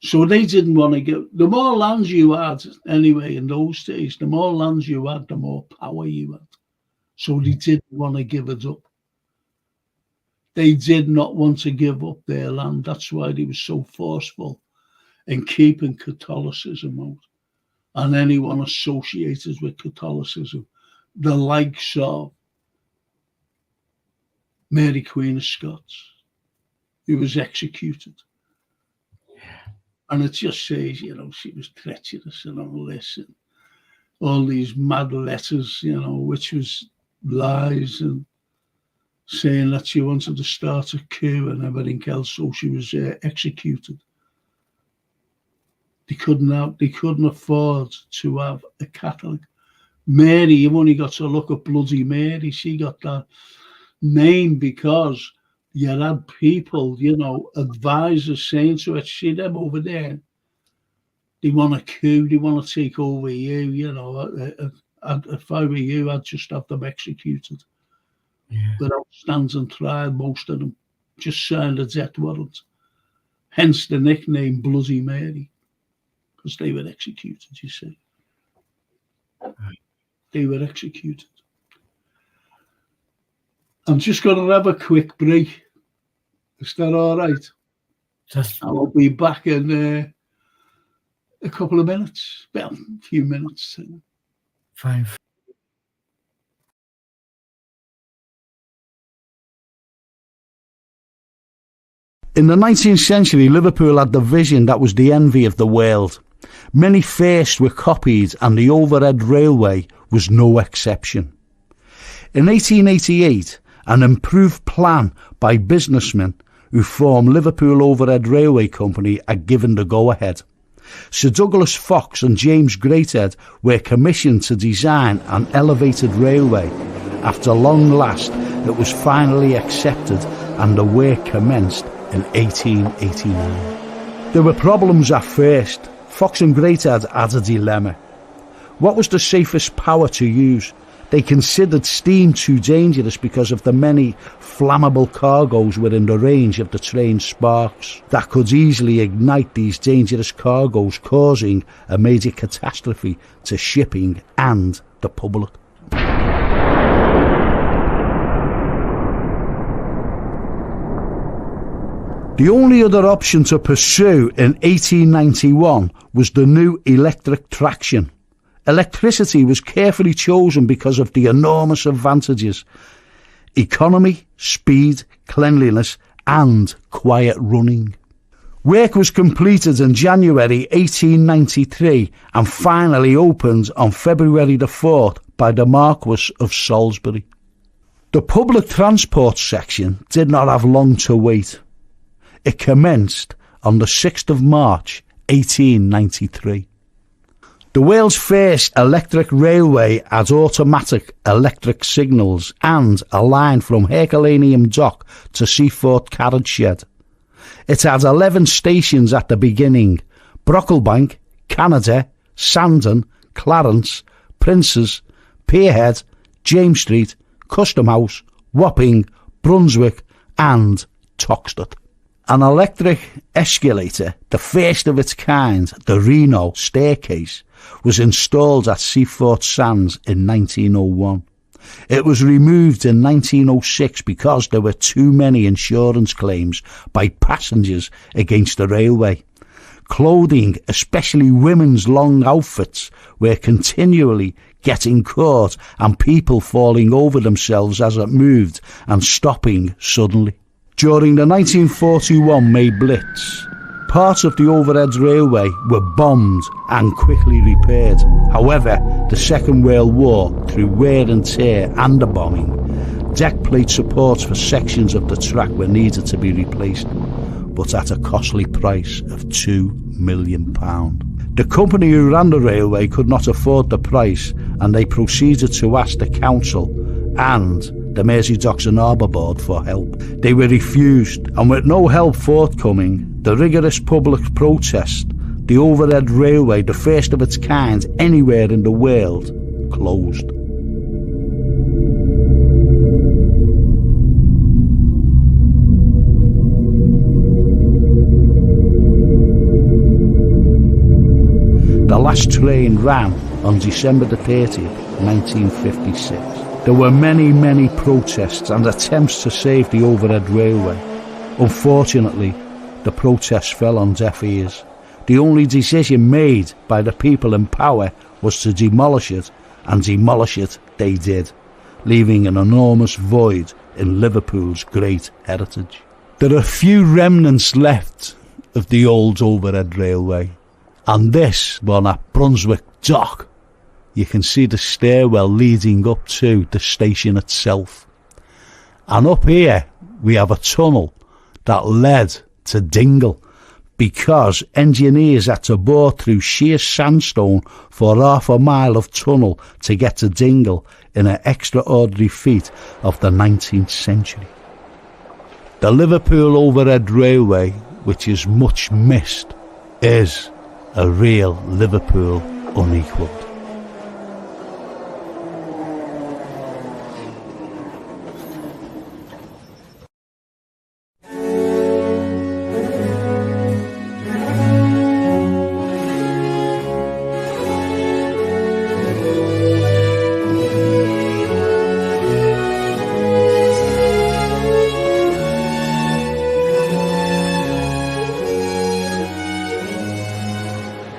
So they didn't want to give. The more lands you had, anyway, in those days, the more lands you had, the more power you had. So they didn't want to give it up. They did not want to give up their land. That's why they were so forceful in keeping Catholicism out. And anyone associated with Catholicism, the likes of Mary Queen of Scots, who was executed. And it just says, she was treacherous and all this, and all these mad letters, which was lies, and saying that she wanted to start a coup and everything else, so she was executed. They couldn't afford to have a Catholic. Mary, you've only got to look at Bloody Mary. She got that name because you had people, advisors saying to her, see them over there, they want a coup, they want to take over you, if I were you, I'd just have them executed. Yeah. Without standing trial, most of them just signed a death warrant. Hence the nickname Bloody Mary, because they were executed, you see. Right. They were executed. I'm just going to have a quick break. Is that all right? I'll be back in a couple of minutes. Well, a few minutes. Fine. In the 19th century, Liverpool had the vision that was the envy of the world. Many firsts were copied, and the overhead railway was no exception. In 1888, an improved plan by businessmen who formed Liverpool Overhead Railway Company had given the go-ahead. Sir Douglas Fox and James Greathead were commissioned to design an elevated railway. After long last, it was finally accepted and the work commenced in 1889. There were problems at first. Fox and Greathead had a dilemma. What was the safest power to use? They considered steam too dangerous because of the many flammable cargoes within the range of the train's sparks that could easily ignite these dangerous cargoes, causing a major catastrophe to shipping and the public. The only other option to pursue in 1891 was the new electric traction. Electricity was carefully chosen because of the enormous advantages: economy, speed, cleanliness and quiet running. Work was completed in January 1893 and finally opened on February the 4th by the Marquess of Salisbury. The public transport section did not have long to wait. It commenced on the 6th of March 1893. The world's first electric railway had automatic electric signals and a line from Herculaneum Dock to Seaford Carriage Shed. It had 11 stations at the beginning: Brocklebank, Canada, Sandon, Clarence, Princes, Pierhead, James Street, Custom House, Wapping, Brunswick and Toxteth. An electric escalator, the first of its kind, the Reno staircase, was installed at Seaford Sands in 1901. It was removed in 1906 because there were too many insurance claims by passengers against the railway. Clothing, especially women's long outfits, were continually getting caught and people falling over themselves as it moved and stopping suddenly. During the 1941 May Blitz, parts of the overhead railway were bombed and quickly repaired. However, the Second World War, through wear and tear and the bombing, deck plate supports for sections of the track were needed to be replaced, but at a costly price of £2 million. The company who ran the railway could not afford the price, and they proceeded to ask the council and the Mersey Docks and Harbour Board for help. They were refused, and with no help forthcoming, the rigorous public protest, the overhead railway, the first of its kind anywhere in the world, closed. The last train ran on December the 30th, 1956. There were many protests and attempts to save the overhead railway. Unfortunately, the protests fell on deaf ears. The only decision made by the people in power was to demolish it, and demolish it they did, leaving an enormous void in Liverpool's great heritage. There are few remnants left of the old overhead railway, and this one at Brunswick Dock. You can see the stairwell leading up to the station itself. And up here we have a tunnel that led to Dingle, because engineers had to bore through sheer sandstone for half a mile of tunnel to get to Dingle in an extraordinary feat of the 19th century. The Liverpool Overhead Railway, which is much missed, is a real Liverpool unequalled.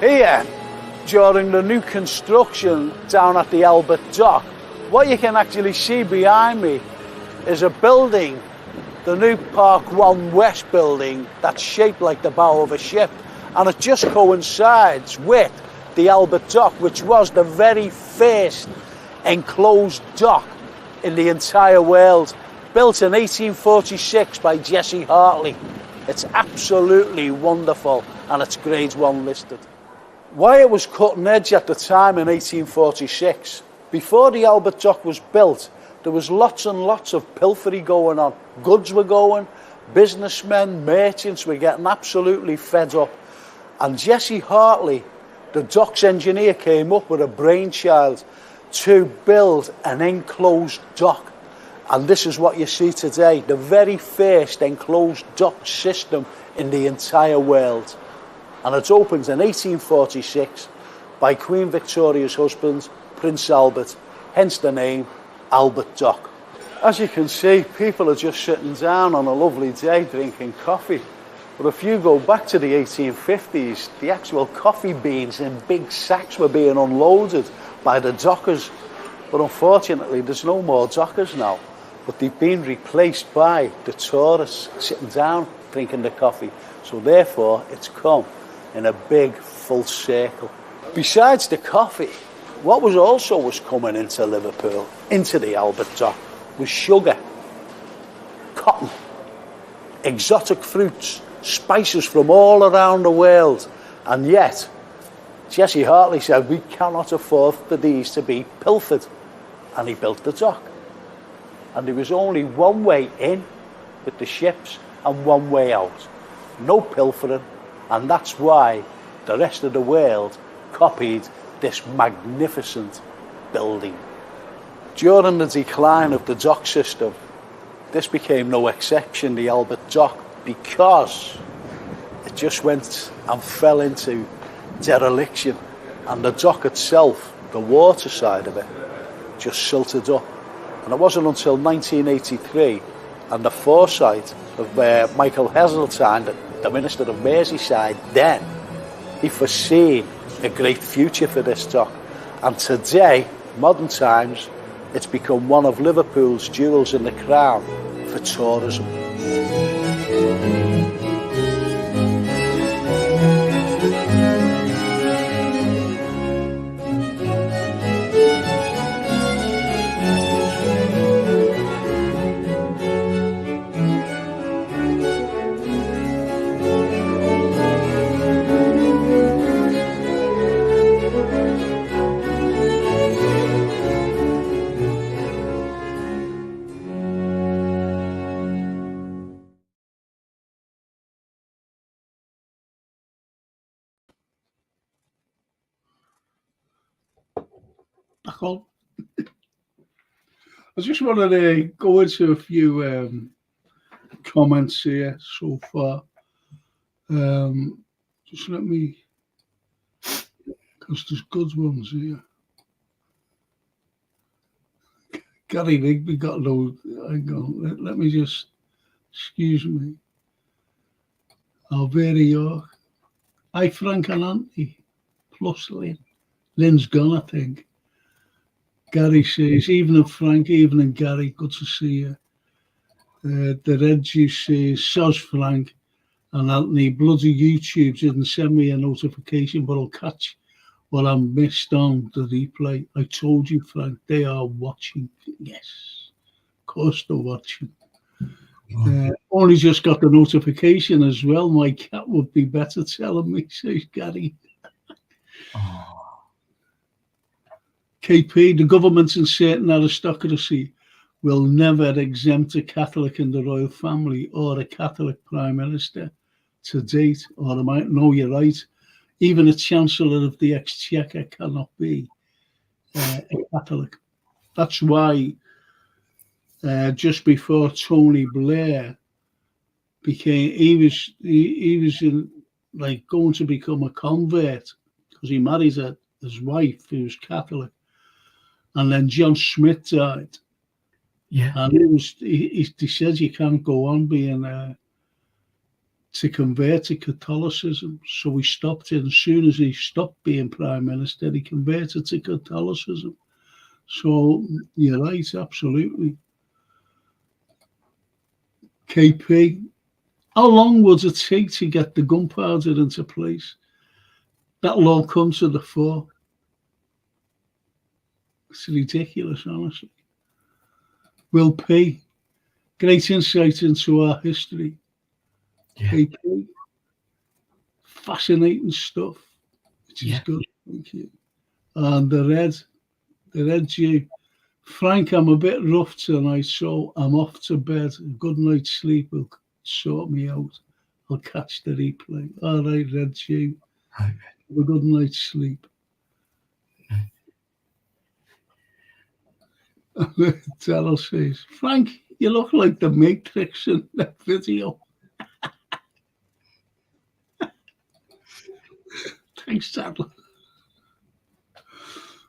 Here, during the new construction down at the Albert Dock, what you can actually see behind me is a building, the new Park 1 West building, that's shaped like the bow of a ship, and it just coincides with the Albert Dock, which was the very first enclosed dock in the entire world, built in 1846 by Jesse Hartley. It's absolutely wonderful, and it's grade 1 listed. Why it was cutting edge at the time in 1846, before the Albert Dock was built, there was lots and lots of pilfery going on. Goods were going, businessmen, merchants were getting absolutely fed up. And Jesse Hartley, the docks engineer, came up with a brainchild to build an enclosed dock. And this is what you see today, the very first enclosed dock system in the entire world. And it opens in 1846 by Queen Victoria's husband, Prince Albert, hence the name Albert Dock. As you can see, people are just sitting down on a lovely day drinking coffee. But if you go back to the 1850s, the actual coffee beans in big sacks were being unloaded by the dockers. But unfortunately, there's no more dockers now. But they've been replaced by the tourists sitting down drinking the coffee. So therefore, it's come in a big full circle. Besides the coffee, what was coming into Liverpool, into the Albert Dock, was sugar, cotton, exotic fruits, spices from all around the world. And yet, Jesse Hartley said, we cannot afford for these to be pilfered. And he built the dock. And there was only one way in with the ships and one way out. No pilfering. And that's why the rest of the world copied this magnificent building. During the decline of the dock system, this became no exception, the Albert Dock, because it just went and fell into dereliction, and the dock itself, the water side of it, just silted up. And it wasn't until 1983 and the foresight of Michael Heseltine, the Minister of Merseyside then, he foreseen a great future for this dock. And today, modern times, it's become one of Liverpool's jewels in the crown for tourism. I just wanted to go into a few comments here so far. Just let me, because there's good ones here. Gary Rigby got low. Hang on, let me just, excuse me. Alvera York. Hi, Frank and Anthony. Plus Lynn. Lynn's gone, I think. Gary says, evening Frank, evening Gary, good to see you. The Red Juice says, soz Frank and Anthony, bloody YouTube didn't send me a notification, but I'll catch what I missed on the replay. I told you, Frank, they are watching. Yes, of course they're watching. Only just got the notification as well. My cat would be better telling me, says Gary. KP, the government and certain aristocracy will never exempt a Catholic in the royal family or a Catholic prime minister to date. Or I might know you're right. Even a chancellor of the exchequer cannot be a Catholic. That's why just before Tony Blair became, he was in, like going to become a convert because he married his wife who was Catholic. And then John Smith died. Yeah. And he said you can't go on being to convert to Catholicism. So he stopped it. As soon as he stopped being Prime Minister, he converted to Catholicism. So you're right, absolutely. KP, how long would it take to get the gunpowder into place? That'll all come to the fore. It's ridiculous, honestly. Will P, great insight into our history. Yeah. KP, fascinating stuff, which is good. Thank you. And the red G, Frank, I'm a bit rough tonight, so I'm off to bed. A good night's sleep will sort me out. I'll catch the replay. All right, Red G. Have a good night's sleep. Darryl says, Frank, you look like the Matrix in that video. Thanks, Darryl.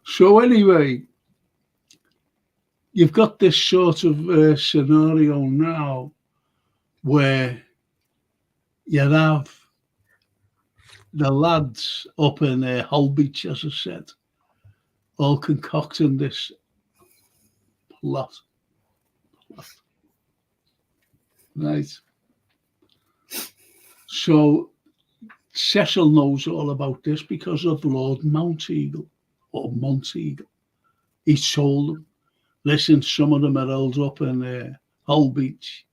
So anyway, you've got this sort of scenario now where, you have the lads up in Hull Beach, as I said, all concocting this plot. Right. So Cecil knows all about this because of Lord Mounteagle, or Monteagle. He told them, listen, some of them are held up in Hull Beach.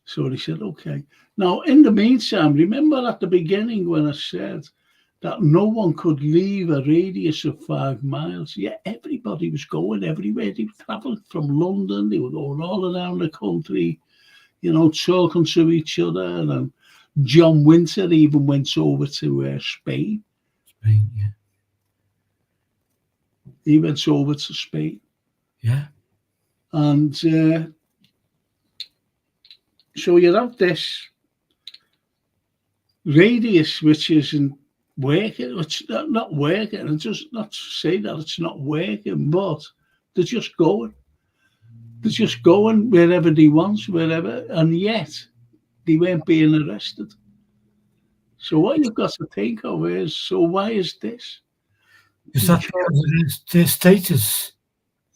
So he said, okay. Now, in the meantime, remember at the beginning when I said that no one could leave a radius of 5 miles? Yeah, everybody was going everywhere. They were travelling from London. They were going all around the country, you know, talking to each other. And John Winter even went over to Spain. Spain, yeah. He went over to Spain. Yeah. And so you have this radius which isn't working. It's not working. And just not to say that it's not working, but they're just going. They're just going wherever they want, wherever, and yet they weren't being arrested. So what you've got to think of is, so why is this? Is that because their status?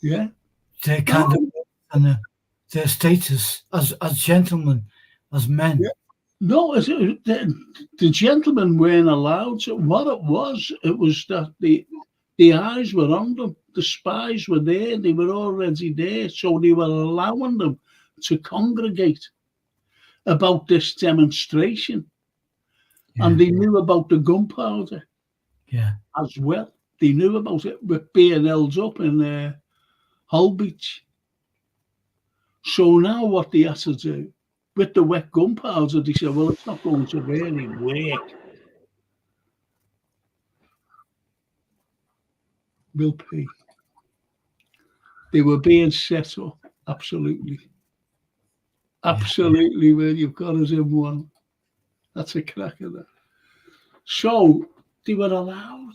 Yeah. Their kind of, and their status as gentlemen, as men. Yeah. No, the gentlemen weren't allowed to. What it was that the eyes were on them. The spies were there. They were already there. So they were allowing them to congregate about this demonstration. Yeah. And they knew about the gunpowder as well. They knew about it with being held up in Hull Beach. So now what they had to do, with the wet gunpowder, they said, well, it's not going to really work. Will P. They were being set up, absolutely. Absolutely, where you've got us in one. That's a crack of that. So they were allowed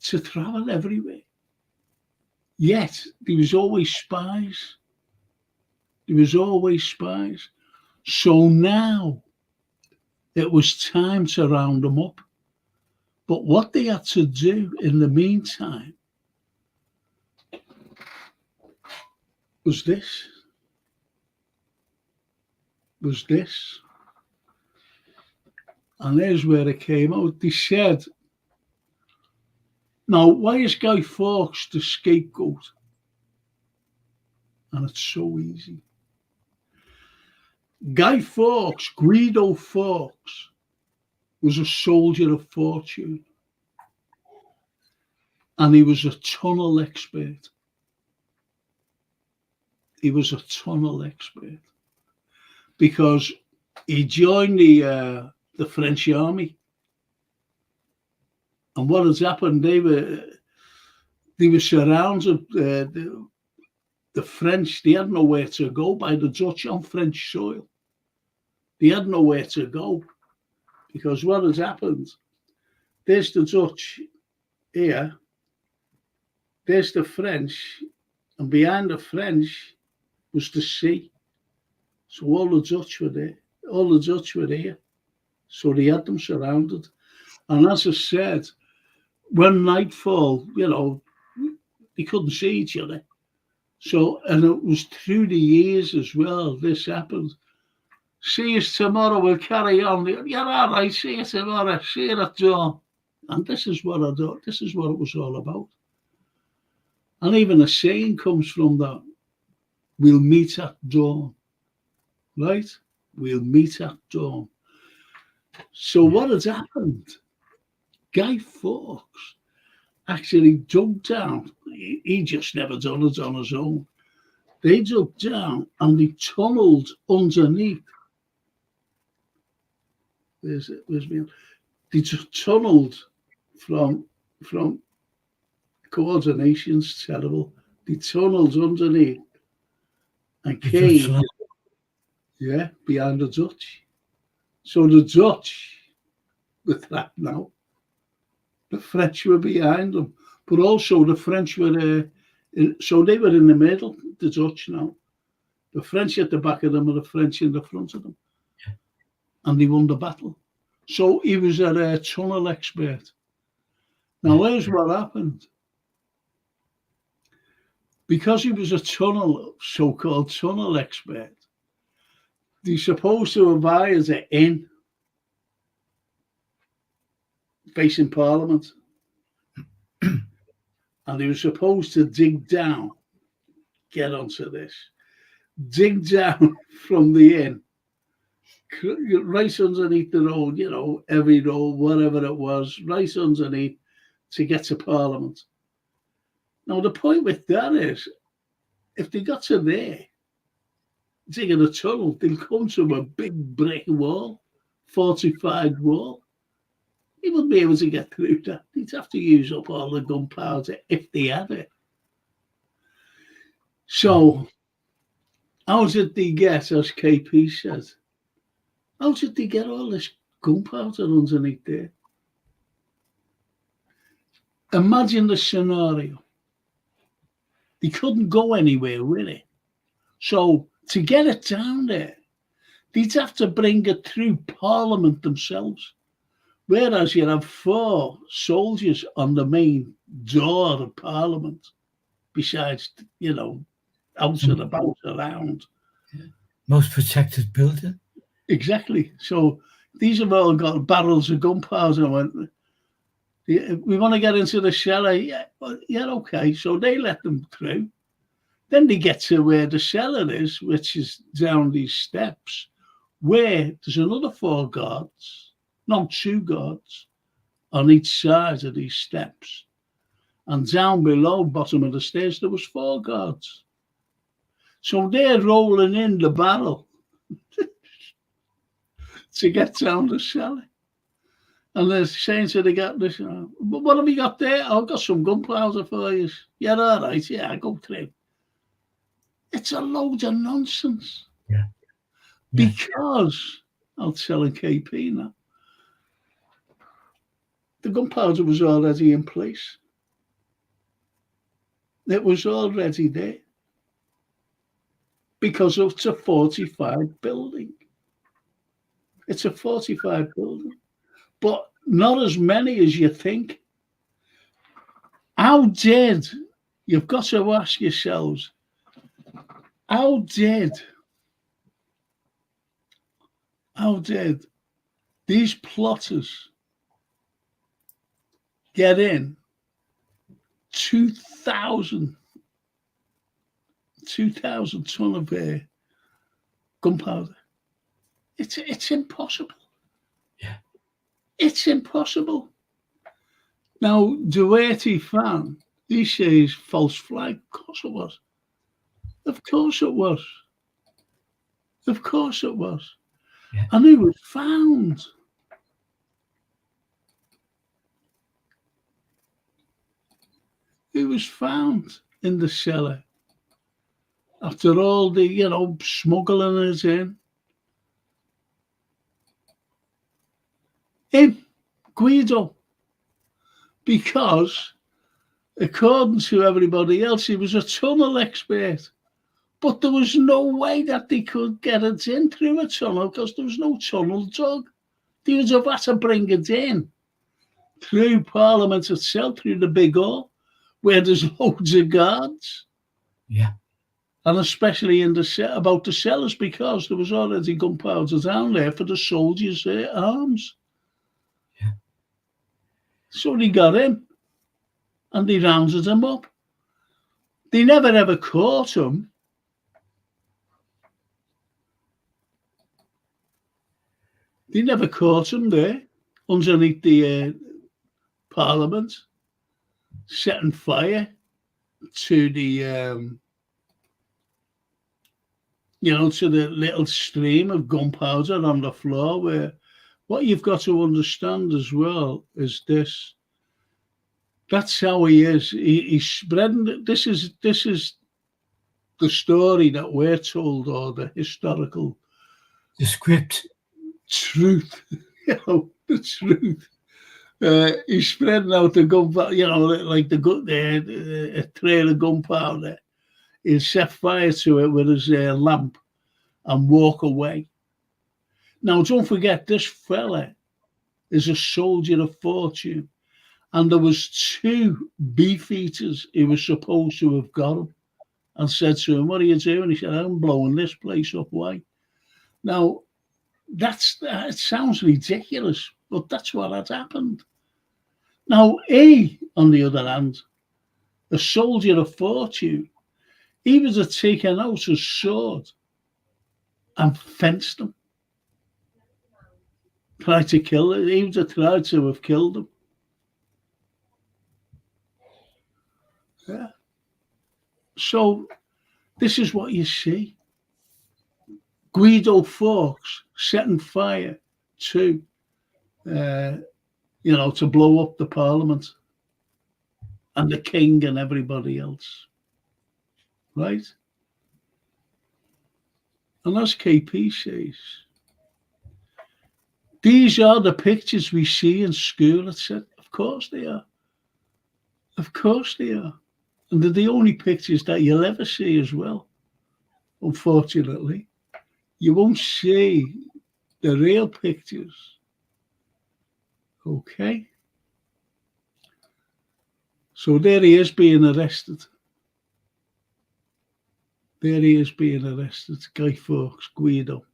to travel everywhere. Yet there was always spies. There was always spies. So now it was time to round them up. But what they had to do in the meantime was this. And there's where it came out. They said, now, why is Guy Fawkes the scapegoat? And it's so easy. Guy Fawkes, Guido Fawkes, was a soldier of fortune. And he was a tunnel expert. He was a tunnel expert. Because he joined the French army. And what has happened, they were surrounded, the French, they had nowhere to go by the Dutch on French soil. They had nowhere to go. Because what has happened, there's the Dutch here, there's the French, and behind the French was the sea. So all the Dutch were there. All the Dutch were here. So they had them surrounded. And as I said, when nightfall, you know, they couldn't see each other. So, and it was through the years as well, this happened. See you tomorrow, we'll carry on. You're all right, see you tomorrow, see you at dawn. And this is what I thought, this is what it was all about. And even a saying comes from that. We'll meet at dawn. Right? We'll meet at dawn. So what has happened? Guy Fawkes actually dug down. He just never done it on his own. They dug down and they tunneled underneath. Where's me? They just tunneled from coordination's terrible. They tunneled underneath and came, behind the Dutch. So the Dutch were trapped now. The French were behind them, but also the French were, so they were in the middle, the Dutch now. The French at the back of them and the French in the front of them. and he won the battle. So he was a tunnel expert. Now, here's what happened. Because he was a so-called tunnel expert, he's supposed to have hired an inn facing Parliament. And he was supposed to dig down, get onto this, dig down from the inn, right underneath the road, every road, whatever it was, right underneath to get to Parliament. Now, the point with that is, if they got to there, digging a tunnel, they'll come to a big brick wall, fortified wall. He wouldn't be able to get through that. He'd have to use up all the gunpowder if they had it. So, how did they get, as KP said, how did they get all this gunpowder underneath there? Imagine the scenario. They couldn't go anywhere with it. So, to get it down there, they'd have to bring it through Parliament themselves. Whereas you have 4 soldiers on the main door of Parliament, besides, out and about around. Yeah. Most protected building. Exactly. So these have all got barrels of gunpowder. We want to get into the cellar. Yeah, okay. So they let them through. Then they get to where the cellar is, which is down these steps, where there's another 4 guards. No, 2 guards on each side of these steps. And down below, bottom of the stairs, there was 4 guards. So they're rolling in the barrel to get down the cellar. And they're saying to the guy, what have you got there? I've got some gunpowder for you. Yeah, all right. Yeah, I go through. It's a load of nonsense. Yeah. Because, I'll tell a KP now, the gunpowder was already in place. It was already there. Because it's a fortified building. It's a fortified building. But not as many as you think. You've got to ask yourselves, how did these plotters get in 2,000 ton of gunpowder? It's impossible. Yeah. It's impossible. Now, Duarte fan, he says false flag. Of course it was. Of course it was. Of course it was. Yeah. And it was found. It was found in the cellar. After all the, smuggling it in. Him, Guido. Because, according to everybody else, he was a tunnel expert. But there was no way that they could get it in through a tunnel because there was no tunnel dug. They would have had to bring it in through Parliament itself, through the big hall, where there's loads of guards. Yeah. And especially about the cellars, because there was already gunpowder down there for the soldiers' arms. Yeah. So they got him and they rounded him up. They never ever caught him. They never caught him there underneath the Parliament, setting fire to the, to the little stream of gunpowder on the floor. Where what you've got to understand as well is this: that's how he is. He's spreading. This is the story that we're told, or the historical, the script. Truth, the truth. He's spreading out the gunpowder, like a trail of gunpowder. He'll set fire to it with his lamp and walk away. Now, don't forget, this fella is a soldier of fortune. And there was 2 beefeaters who were supposed to have got him and said to him, what are you doing? He said, I'm blowing this place up. Why? Now, it sounds ridiculous, but that's what had happened. Now, he, on the other hand, a soldier of fortune, he would have taken out his sword and fenced him. Tried to kill him. He would have tried to have killed him. Yeah. So this is what you see. Guido Fawkes setting fire to, to blow up the Parliament and the King and everybody else. Right? And as KP says, these are the pictures we see in school. It said, of course they are. Of course they are. And they're the only pictures that you'll ever see as well, unfortunately. You won't see the real pictures. Okay? So there he is being arrested. There he is being arrested, Guy Fawkes, Guido,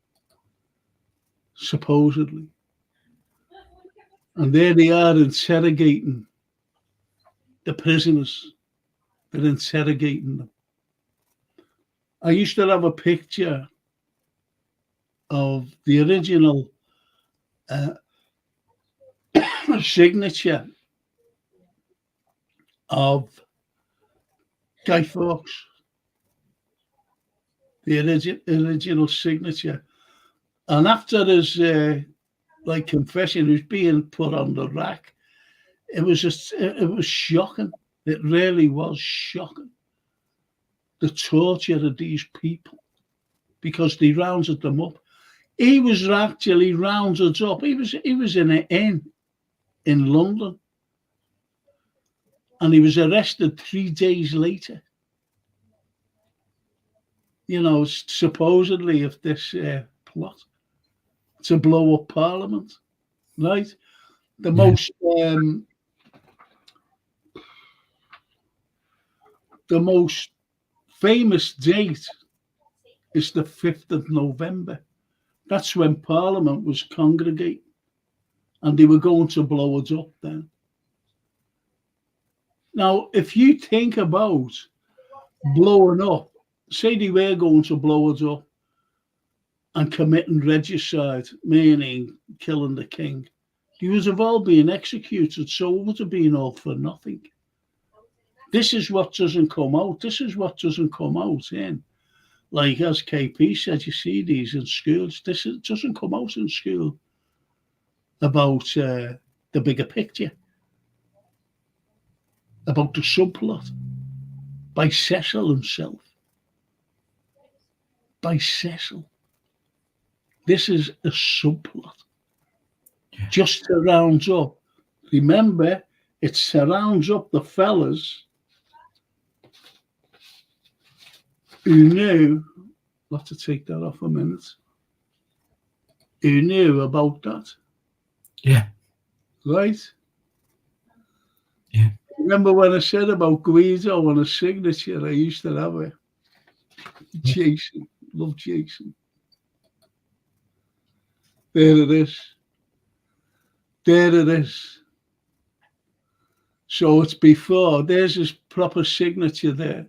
supposedly. And there they are interrogating the prisoners. They're interrogating them. I used to have a picture of the original signature of Guy Fawkes. The original signature. And after his confession, he was being put on the rack. It was shocking. It really was shocking. The torture of these people, because they rounded them up. He was actually rounded up. He was in an inn in London, and he was arrested 3 days later. Supposedly of this plot to blow up Parliament, right? The most famous date is the 5th of November. That's when Parliament was congregating, and they were going to blow it up then. Now, if you think about blowing up, say they were going to blow it up and committing regicide, meaning killing the king, they would have all been executed, so it would have been all for nothing. This is what doesn't come out. This is what doesn't come out in. Like as KP said, you see these in schools. Doesn't come out in school about the bigger picture, about the subplot by Cecil himself. By Cecil. This is a subplot. Just to round up. Remember, it surrounds up the fellas who knew, I'll have to take that off a minute, who knew about that. Yeah. Right? Yeah. Remember when I said about Guido and a signature, I used to have it. Jason. Love Jason. There it is. There it is. So it's before. There's his proper signature there.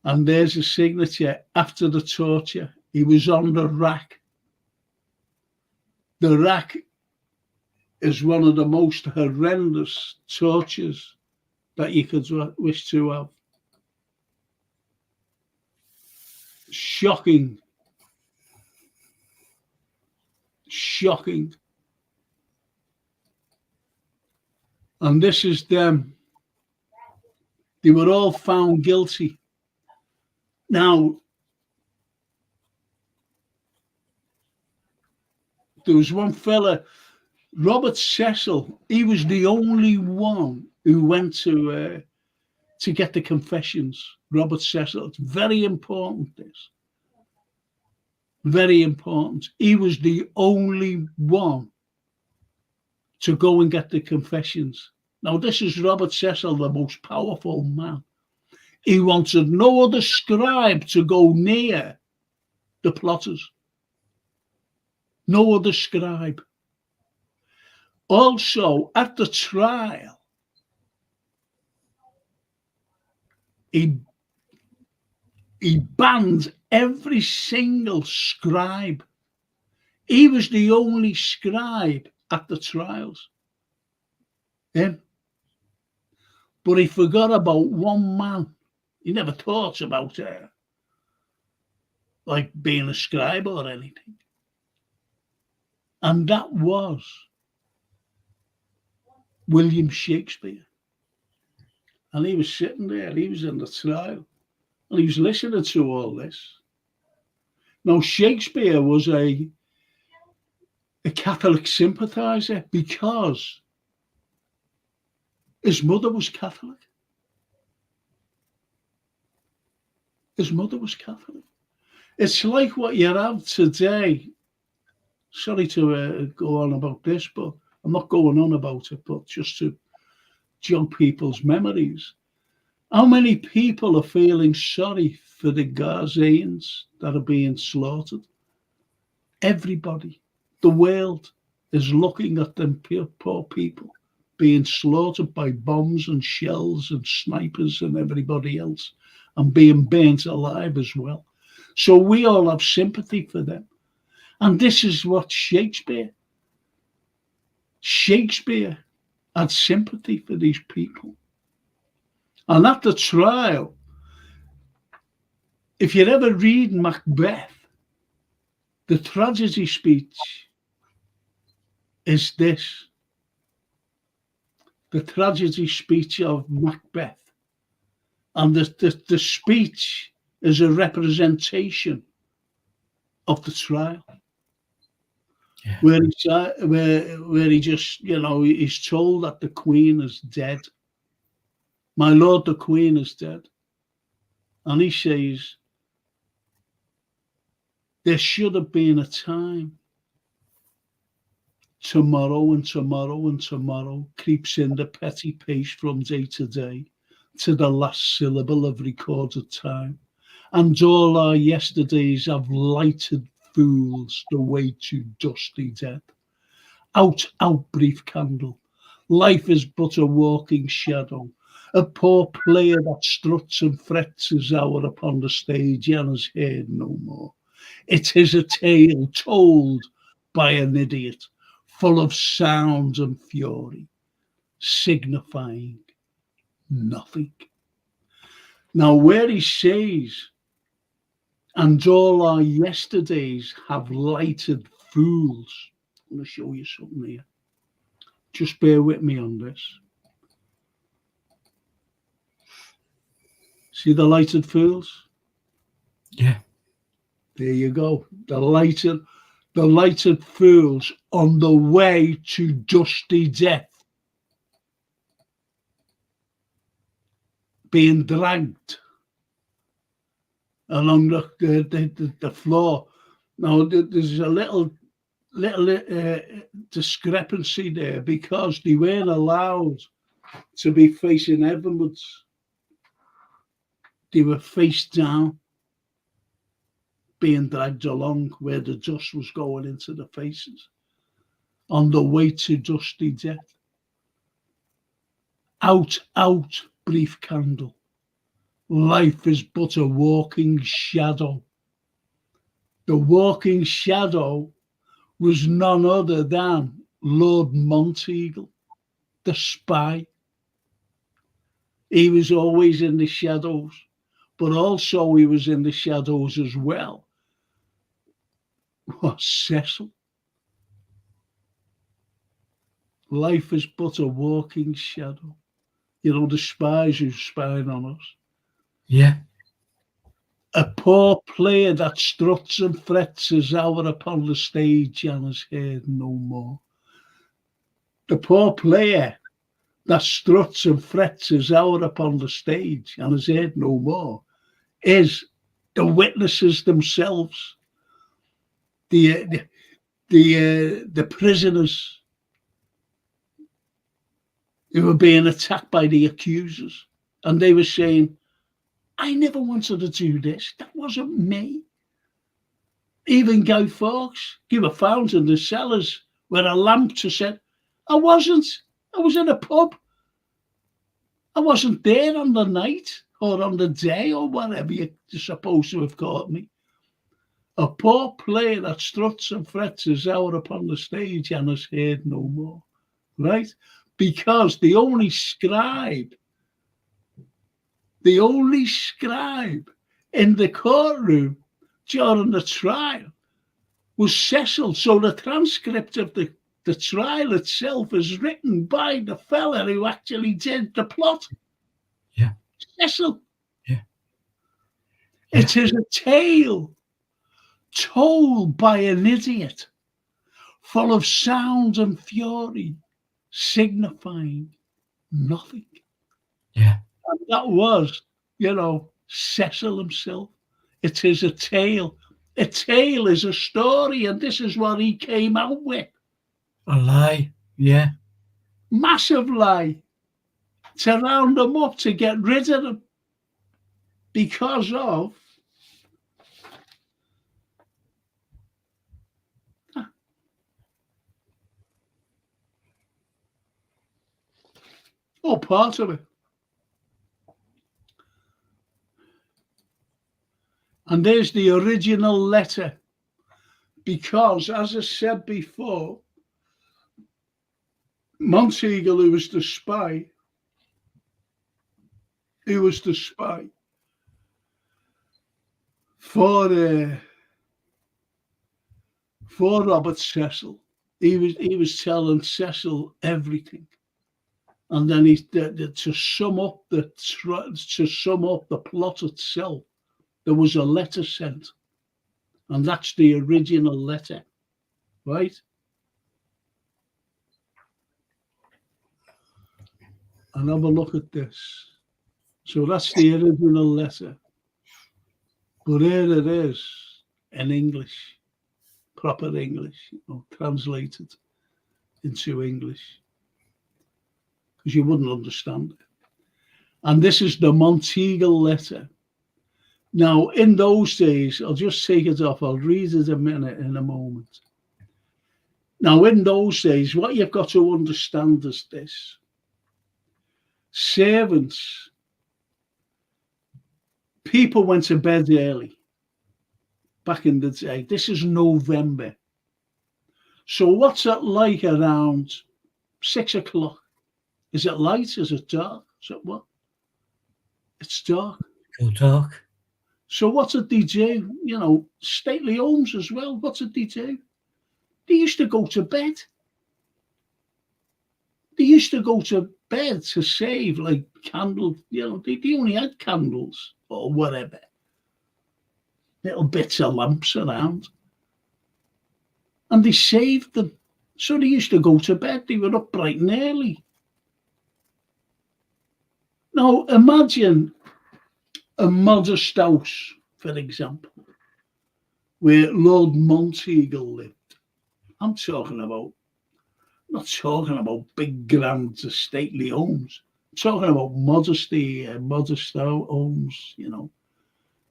And there's his signature after the torture. He was on the rack. The rack is one of the most horrendous tortures that you could wish to have. Shocking. Shocking. And this is them. They were all found guilty. Now, there was one fella, Robert Cecil. He was the only one who went to get the confessions. Robert Cecil. It's very important, this. Very important. He was the only one to go and get the confessions. Now, this is Robert Cecil, the most powerful man. He wanted no other scribe to go near the plotters. No other scribe. Also, at the trial, he banned every single scribe. He was the only scribe at the trials. Him. But he forgot about one man. He never thought about like being a scribe or anything. And that was William Shakespeare. And he was sitting there, he was in the trial, and he was listening to all this. Now, Shakespeare was a Catholic sympathizer because his mother was Catholic. His mother was Catholic. It's like what you have today. Sorry to go on about this, but I'm not going on about it, but just to jog people's memories. How many people are feeling sorry for the Gazans that are being slaughtered? Everybody. The world is looking at them poor people being slaughtered by bombs and shells and snipers and everybody else, and being burnt alive as well. So we all have sympathy for them. And this is what Shakespeare had sympathy for these people. And at the trial, if you ever read Macbeth, the tragedy speech is this. The tragedy speech of Macbeth. And the speech is a representation of the trial. Yeah. Where he just, he's told that the Queen is dead. My lord, the Queen is dead. And he says, there should have been a time. Tomorrow and tomorrow and tomorrow creeps in the petty pace from day to day, to the last syllable of recorded time. And all our yesterdays have lighted fools the way to dusty death. Out, out, brief candle. Life is but a walking shadow. A poor player that struts and frets his hour upon the stage and is heard no more. It is a tale told by an idiot, full of sound and fury, signifying nothing. Now, where he says, and all our yesterdays have lighted fools, I'm going to show you something here. Just bear with me on this. See the lighted fools? Yeah. There you go. The lighted fools on the way to dusty death, being dragged along the floor. Now, there's a little discrepancy there because they weren't allowed to be facing heavenwards. They were face down, being dragged along where the dust was going into the faces, on the way to dusty death. Out, out, brief candle. Life is but a walking shadow. The walking shadow was none other than Lord Monteagle, the spy. He was always in the shadows, but also he was in the shadows as well. Was Cecil. Life is but a walking shadow. The spies who spying on us. Yeah. A poor player that struts and frets his hour upon the stage and is heard no more. The poor player that struts and frets his hour upon the stage and is heard no more is the witnesses themselves. the prisoners who were being attacked by the accusers, and they were saying, "I never wanted to do this. That wasn't me." Even Guy Fawkes, he was found in the cellars with a lamp to set. I wasn't. I was in a pub. I wasn't there on the night or on the day or whatever you're supposed to have caught me. A poor player that struts and frets is out upon the stage and is heard no more. Right? Because the only scribe in the courtroom during the trial was Cecil. So the transcript of the trial itself is written by the fella who actually did the plot. Yeah. Cecil. Yeah. It is a tale told by an idiot, full of sound and fury, signifying nothing. Yeah. And that was, Cecil himself. It is a tale. A tale is a story, and this is what he came out with. A lie. Yeah. Massive lie. To round them up, to get rid of them. Because of part of it. And there's the original letter. Because, as I said before, Monteagle, who was the spy for Robert Cecil, he was telling Cecil everything. And then to sum up the plot itself, there was a letter sent, and that's the original letter, right? And have a look at this. So that's the original letter, but here it is in English, proper English, translated into English, because you wouldn't understand it. And this is the Monteagle letter. Now, in those days, I'll just take it off. I'll read it in a moment. Now, in those days, what you've got to understand is this. Servants, people went to bed early back in the day. This is November. So what's it like around 6 o'clock? Is it light? Is it dark? Is it what? It's dark. Go dark. So what did they do? Stately homes as well. What did they do? They used to go to bed. They used to go to bed to save, like, candles. They only had candles or whatever. Little bits of lamps around. And they saved them. So they used to go to bed. They were up bright and early. Now, imagine a modest house, for example, where Lord Monteagle lived. I'm not talking about big, grand, stately homes. I'm talking about modest homes,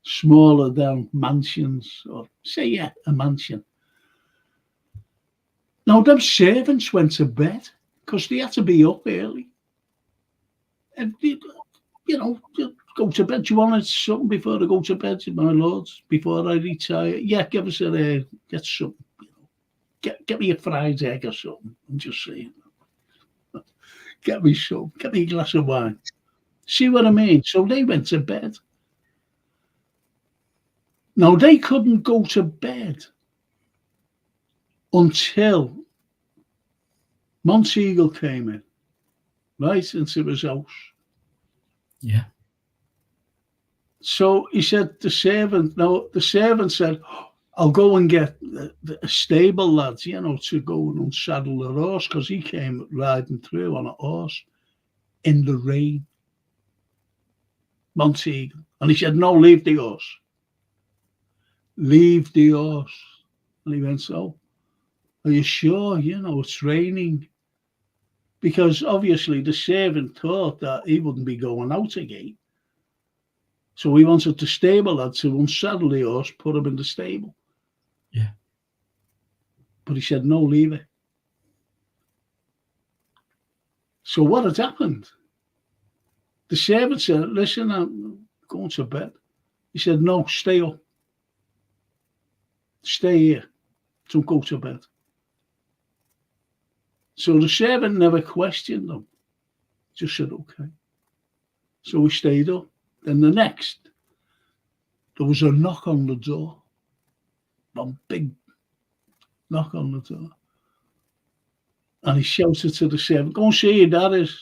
smaller than mansions, or say, a mansion. Now, them servants went to bed because they had to be up early. And go to bed. Do you want something before I go to bed, my lords? Before I retire? Yeah, give us get something. Get me a fried egg or something. I'm just saying. Get me some. Get me a glass of wine. See what I mean? So they went to bed. Now, they couldn't go to bed until Monteagle came in, right, into his house. Yeah. So he said, the servant said, I'll go and get a stable lads, to go and unsaddle the horse, because he came riding through on a horse in the rain. Monteagle. And he said, no, leave the horse. Leave the horse. And he went, so, are you sure? You know, it's raining. Because obviously the servant thought that he wouldn't be going out again. So he wanted the stable lad to unsaddle the horse, put him in the stable. Yeah. But he said, no, leave it. So what had happened? The servant said, listen, I'm going to bed. He said, no, stay up. Stay here. Don't go to bed. So the servant never questioned him. Just said, okay. So we stayed up. Then the next, there was a knock on the door. A big knock on the door. And he shouted to the servant, go and see your dad is.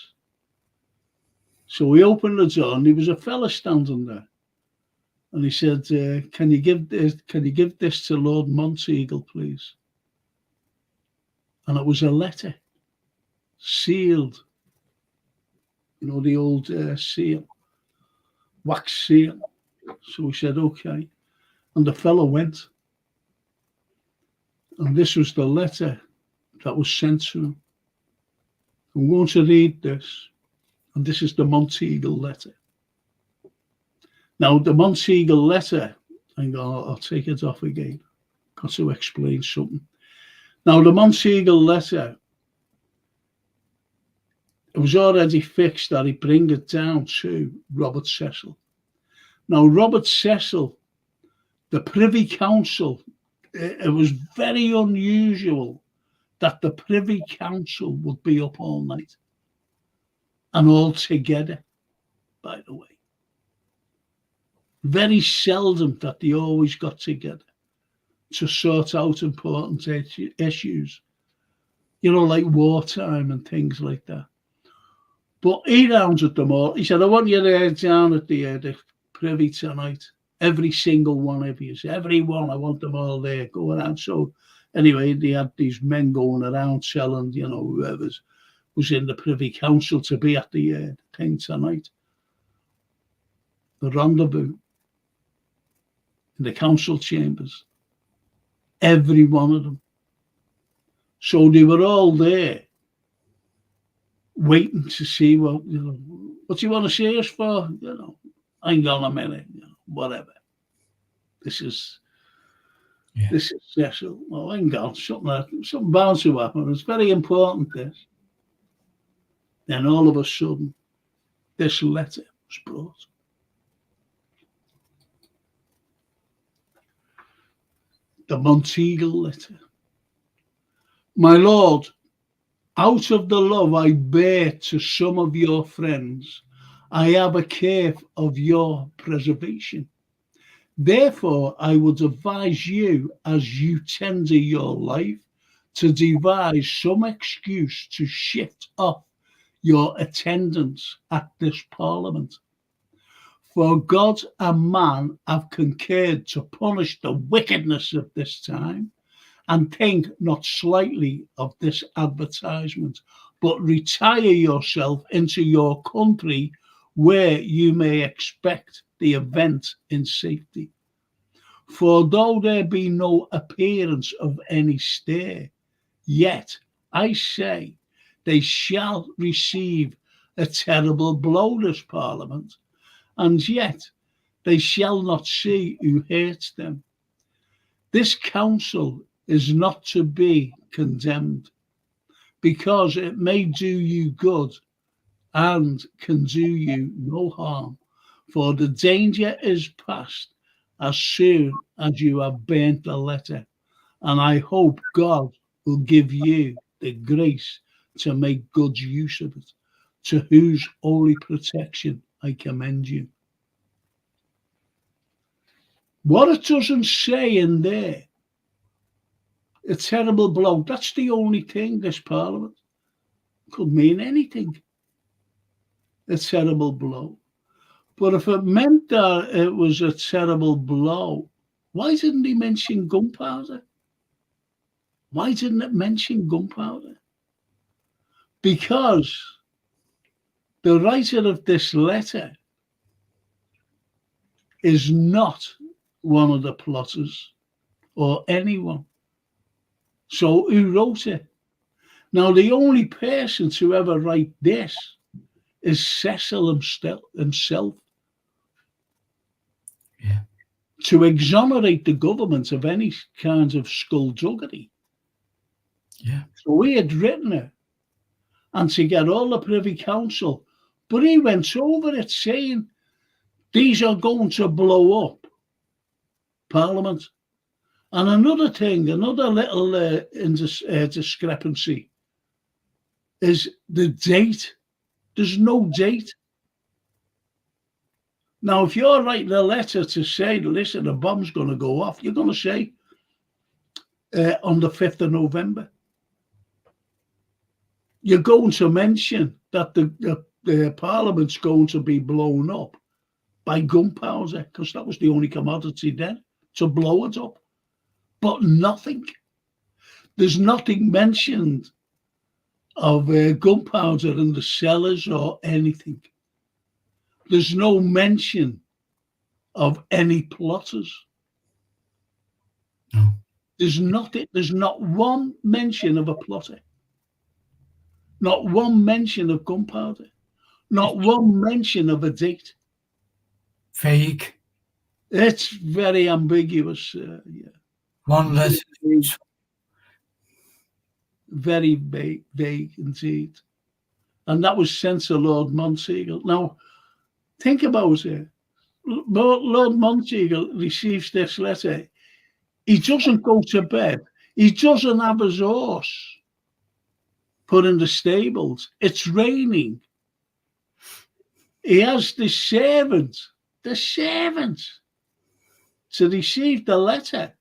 So we opened the door and there was a fella standing there. And he said, can you give this to Lord Monteagle, please? And it was a letter, sealed. You know, the old seal, wax seal. So we said, okay. And the fellow went. And this was the letter that was sent to him. I'm going to read this. And this is the Monteagle letter. Now, the Monteagle letter, hang on, I'll take it off again. Got to explain something. Now, the Monteagle letter, it was already fixed that he'd bring it down to Robert Cecil. Now, Robert Cecil, the Privy Council, it was very unusual that the Privy Council would be up all night. And all together, by the way. Very seldom that they always got together to sort out important issues, you know, like wartime and things like that. But he rounded them all. He said, I want you there down at the Privy tonight. Every single one of you. Every one, I want them all there. Go around. So anyway, they had these men going around telling, you know, whoever was in the Privy Council to be at the thing tonight. The rendezvous. In the council chambers. Every one of them. So they were all there waiting to see what, you know, what do you want to see us for? You know, hang on a minute, you know, whatever. This is Cecil. Well, hang on, something bound to happen. It's very important, this. Then all of a sudden, this letter was brought. The Monteagle letter. My lord, out of the love I bear to some of your friends, I have a care of your preservation. Therefore, I would advise you, as you tender your life, to devise some excuse to shift off your attendance at this Parliament. For God and man have concurred to punish the wickedness of this time, and think not slightly of this advertisement, but retire yourself into your country where you may expect the event in safety. For though there be no appearance of any stir, yet I say they shall receive a terrible blow, this Parliament, and yet they shall not see who hurts them. This council is not to be condemned, because it may do you good and can do you no harm, for the danger is past as soon as you have burnt the letter, and I hope God will give you the grace to make good use of it, to whose holy protection I commend you. What it doesn't say in there, a terrible blow, that's the only thing, this Parliament. Could mean anything. A terrible blow. But if it meant that it was a terrible blow, why didn't he mention gunpowder? Why didn't it mention gunpowder? Because the writer of this letter is not one of the plotters or anyone So who wrote it? Now, the only person to ever write this is Cecil himself. Yeah. To exonerate the government of any kinds of skullduggery. Yeah. So he had written it, and to get all the Privy Council, but he went over it saying, these are going to blow up Parliament. And another thing, another little discrepancy is the date. There's no date. Now, if you're writing a letter to say, listen, a bomb's going to go off, you're going to say on the 5th of November. You're going to mention that the Parliament's going to be blown up by gunpowder, because that was the only commodity then, to blow it up. But nothing. There's nothing mentioned of gunpowder in the cellars or anything. There's no mention of any plotters. No. There's nothing. There's not one mention of a plotter. Not one mention of gunpowder. Not one mention of a date. Vague. It's very ambiguous. Yeah. One letter. Very vague indeed. And that was sent to Lord Monteagle. Now, think about it. Lord Monteagle receives this letter. He doesn't go to bed. He doesn't have his horse put in the stables. It's raining. He has the servant to receive the letter.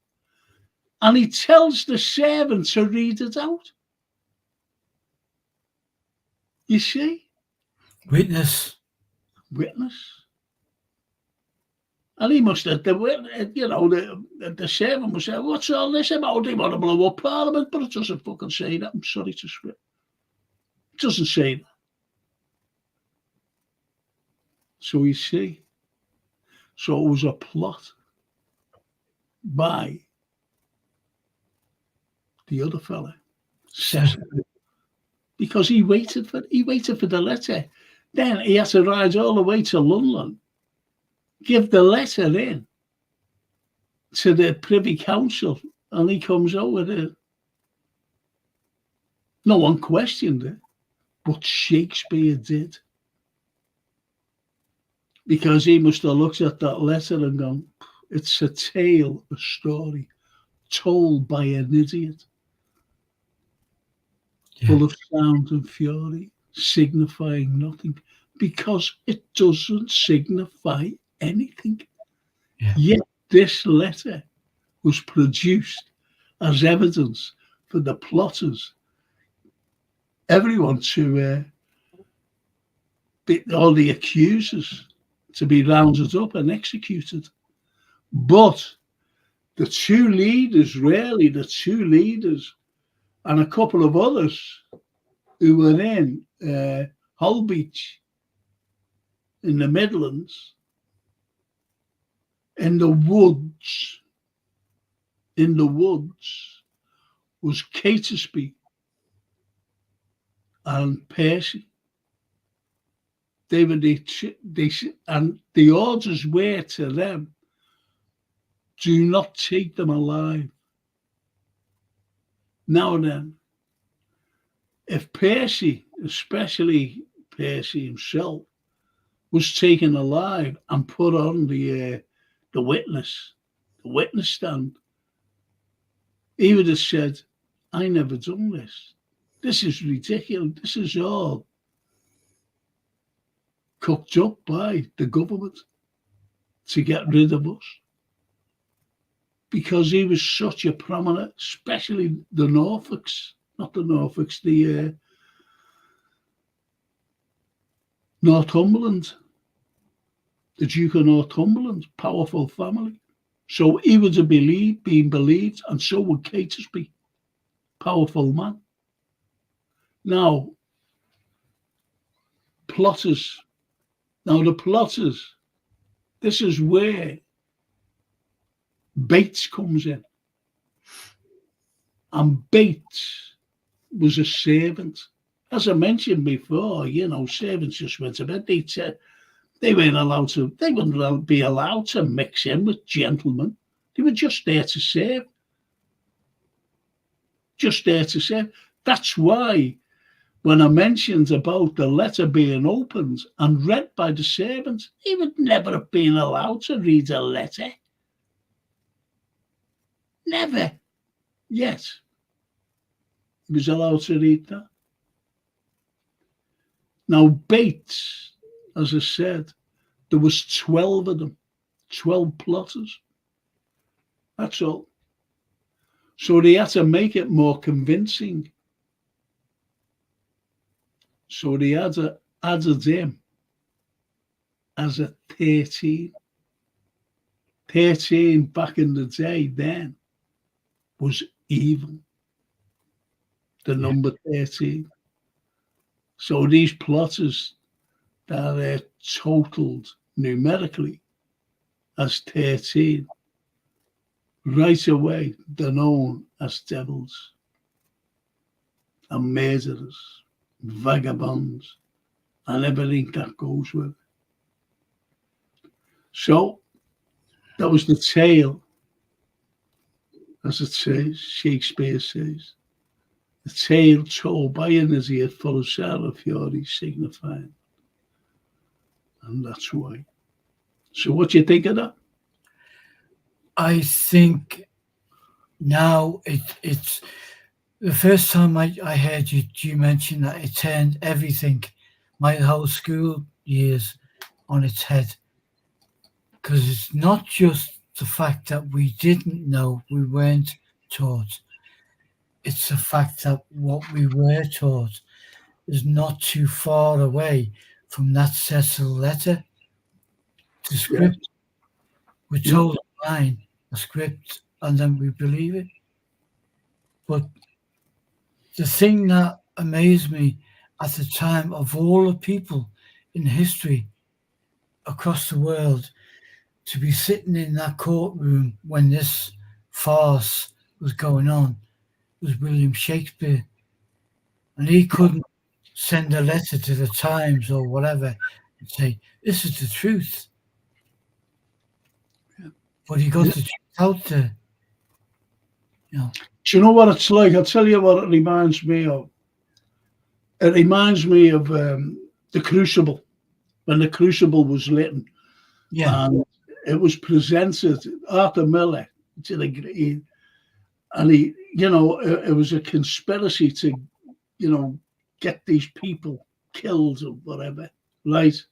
And he tells the servant to read it out. You see? Witness. And he must have, the servant must say, what's all this about? They want to blow up Parliament, but it doesn't fucking say that. I'm sorry to swear. It doesn't say that. So you see, so it was a plot by the other fella, Cecil, because he waited for the letter. Then he had to ride all the way to London, give the letter in to the Privy Council, and he comes over there. No one questioned it, but Shakespeare did. Because he must have looked at that letter and gone, it's a tale, a story, told by an idiot. Yeah. Full of sound and fury, signifying nothing, because it doesn't signify anything. Yeah. Yet this letter was produced as evidence for the plotters, everyone to, all the accusers to be rounded up and executed. But the two leaders, and a couple of others who were in Holbeach in the Midlands, in the woods, was Catesby and Percy. They were and the orders were to them, do not take them alive. Now then, if Percy, especially Percy himself, was taken alive and put on the witness stand, he would have said, I never done this. This is ridiculous. This is all cooked up by the government to get rid of us. Because he was such a prominent, especially the Norfolks, not the Norfolks, the Northumberland, the Duke of Northumberland, powerful family. So he would have been believed, and so would Catesby, powerful man. Now, plotters. Now, the plotters, this is where Bates comes in. And Bates was a servant. As I mentioned before, servants just went to bed. They weren't allowed to, they wouldn't be allowed to mix in with gentlemen. They were just there to serve. Just there to serve. That's why when I mentioned about the letter being opened and read by the servant, he would never have been allowed to read a letter. Never. Yet, he was allowed to read that. Now, Bates, as I said, there was 12 of them, 12 plotters. That's all. So they had to make it more convincing. So they added him as a 13. 13 back in the day then was evil. The number 13. So these plotters that are totaled numerically as 13, right away they're known as devils and murderers, vagabonds, and everything that goes with it. So that was the tale, as it says, Shakespeare says. The tale told by an idiot full of sour fury signifying. And that's why. So what do you think of that? I think now it's the first time I heard you mention that it turned everything, my whole school years, on its head. Because it's not just the fact that we didn't know, we weren't taught. It's the fact that what we were taught is not too far away from that Cecil letter. The script, we're told a line, a script, and then we believe it. But the thing that amazed me at the time, of all the people in history across the world, to be sitting in that courtroom when this farce was going on, was William Shakespeare. And he couldn't send a letter to the Times or whatever and say, this is the truth. But he got the truth out there. Do you know what it's like? I'll tell you what it reminds me of. It reminds me of the Crucible, when the Crucible was lit. Yeah. And it was presented, Arthur Miller, to the, and he, it was a conspiracy to, get these people killed or whatever, right?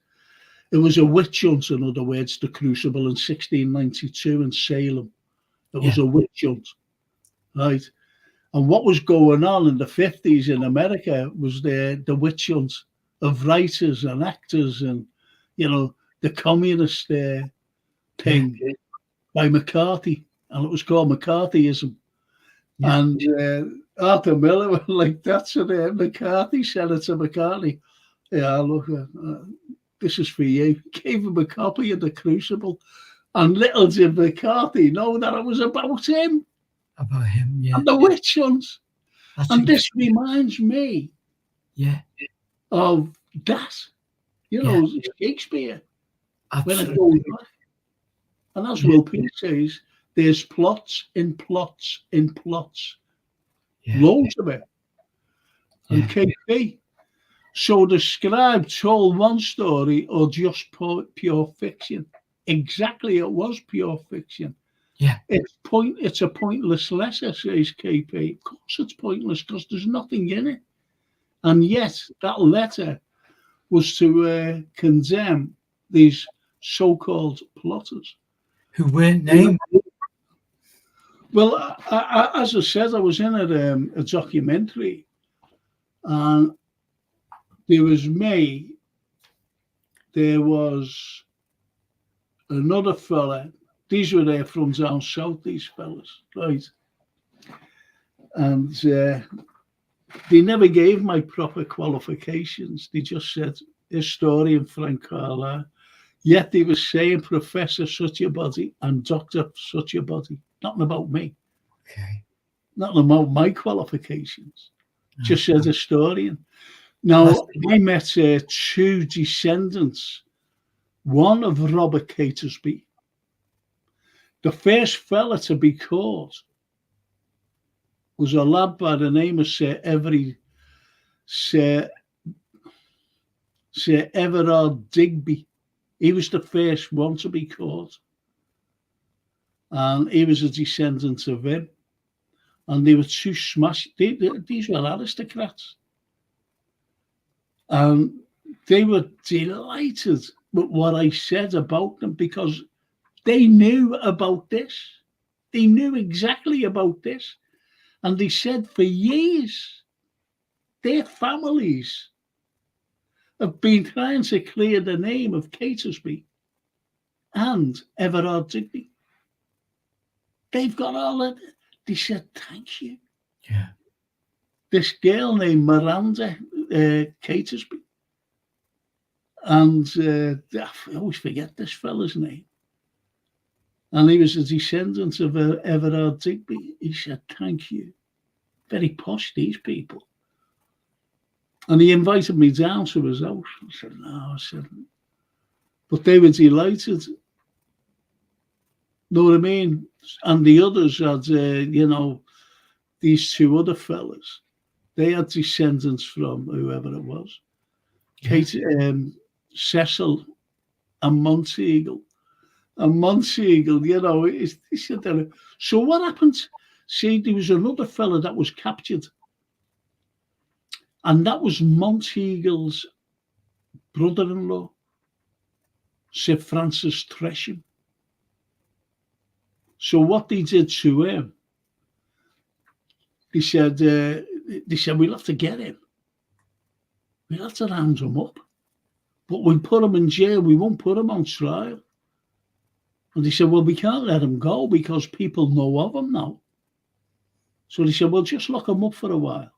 It was a witch hunt, in other words, the Crucible in 1692 in Salem. It was a witch hunt, right? And what was going on in the 50s in America was the witch hunt of writers and actors and, the communist thing by McCarthy. And it was called McCarthyism. Yeah. And Arthur Miller was like, that's what McCarthy said it to McCarthy. Yeah, look, this is for you. Gave him a copy of the Crucible. And little did McCarthy know that it was about him. About him, yeah. And the witch hunts. And this reminds me of that. Shakespeare. Absolutely. When it goes back. And as Will Peter says, there's plots in plots in plots. Loads of it. And KP. So the scribe told one story or just pure fiction? Exactly, it was pure fiction. Yeah. It's a pointless letter, says KP. Of course it's pointless because there's nothing in it. And yet that letter was to condemn these so-called plotters. Who weren't named. Well, as I said, I was in a documentary, and there was me, there was another fella. These were there from down south, these fellas, right? And they never gave my proper qualifications. They just said historian Frank Carlyle. Yet they were saying Professor such a body and Doctor such a body. Nothing about me. Okay. Nothing about my qualifications. Just as a historian. Now, I met two descendants. One of Robert Catesby. The first fella to be caught was a lad by the name of Sir Everard Digby. He was the first one to be caught. And he was a descendant of him. And they were two smashed. These were aristocrats. And they were delighted with what I said about them because they knew about this. They knew exactly about this. And they said for years, their families have been trying to clear the name of Catesby and Everard Digby. They've got all that. They said, thank you. Yeah. This girl named Miranda Catesby. And I always forget this fella's name. And he was a descendant of Everard Digby. He said, thank you. Very posh, these people. And he invited me down to his house. I said, no, I said, but they were delighted. Know what I mean? And the others had, these two other fellas. They had descendants from whoever it was. Kate, Cecil and Monteagle. And Monteagle, he said that. So what happened? See, there was another fella that was captured. And that was Monteagle's brother-in-law, Sir Francis Tresham. So what they did to him, they said, we'll have to get him. We'll have to round him up. But we'll put him in jail. We won't put him on trial. And they said, well, we can't let him go because people know of him now. So they said, well, just lock him up for a while.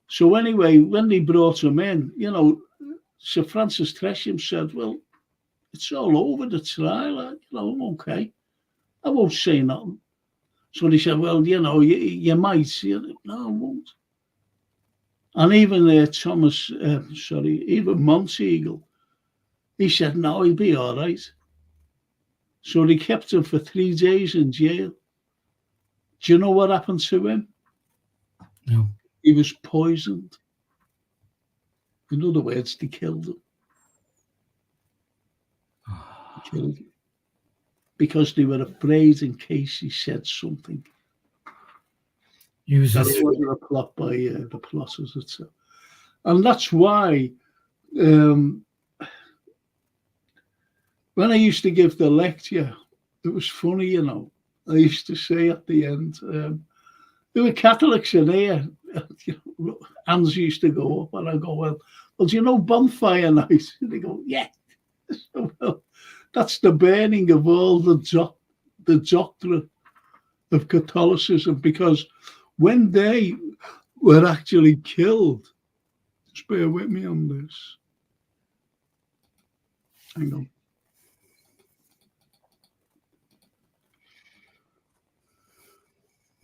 So anyway, when they brought him in, Sir Francis Tresham said, well, it's all over the trial. Okay. I won't say nothing. So they said, well, you might. No, I won't. And even even Monteagle, he said, no, he'll be all right. So they kept him for 3 days in jail. Do you know what happened to him? No. He was poisoned. In other words, they killed him. They killed him. Because they were afraid in case he said something. That it wasn't a plot by the plotters itself. And that's why when I used to give the lecture, it was funny, I used to say at the end, there were Catholics in here. Hands used to go up and I go, well, do you know bonfire night? And they go, yeah. So, well, that's the burning of all the doctrine of Catholicism, because when they were actually killed, just bear with me on this. Hang on.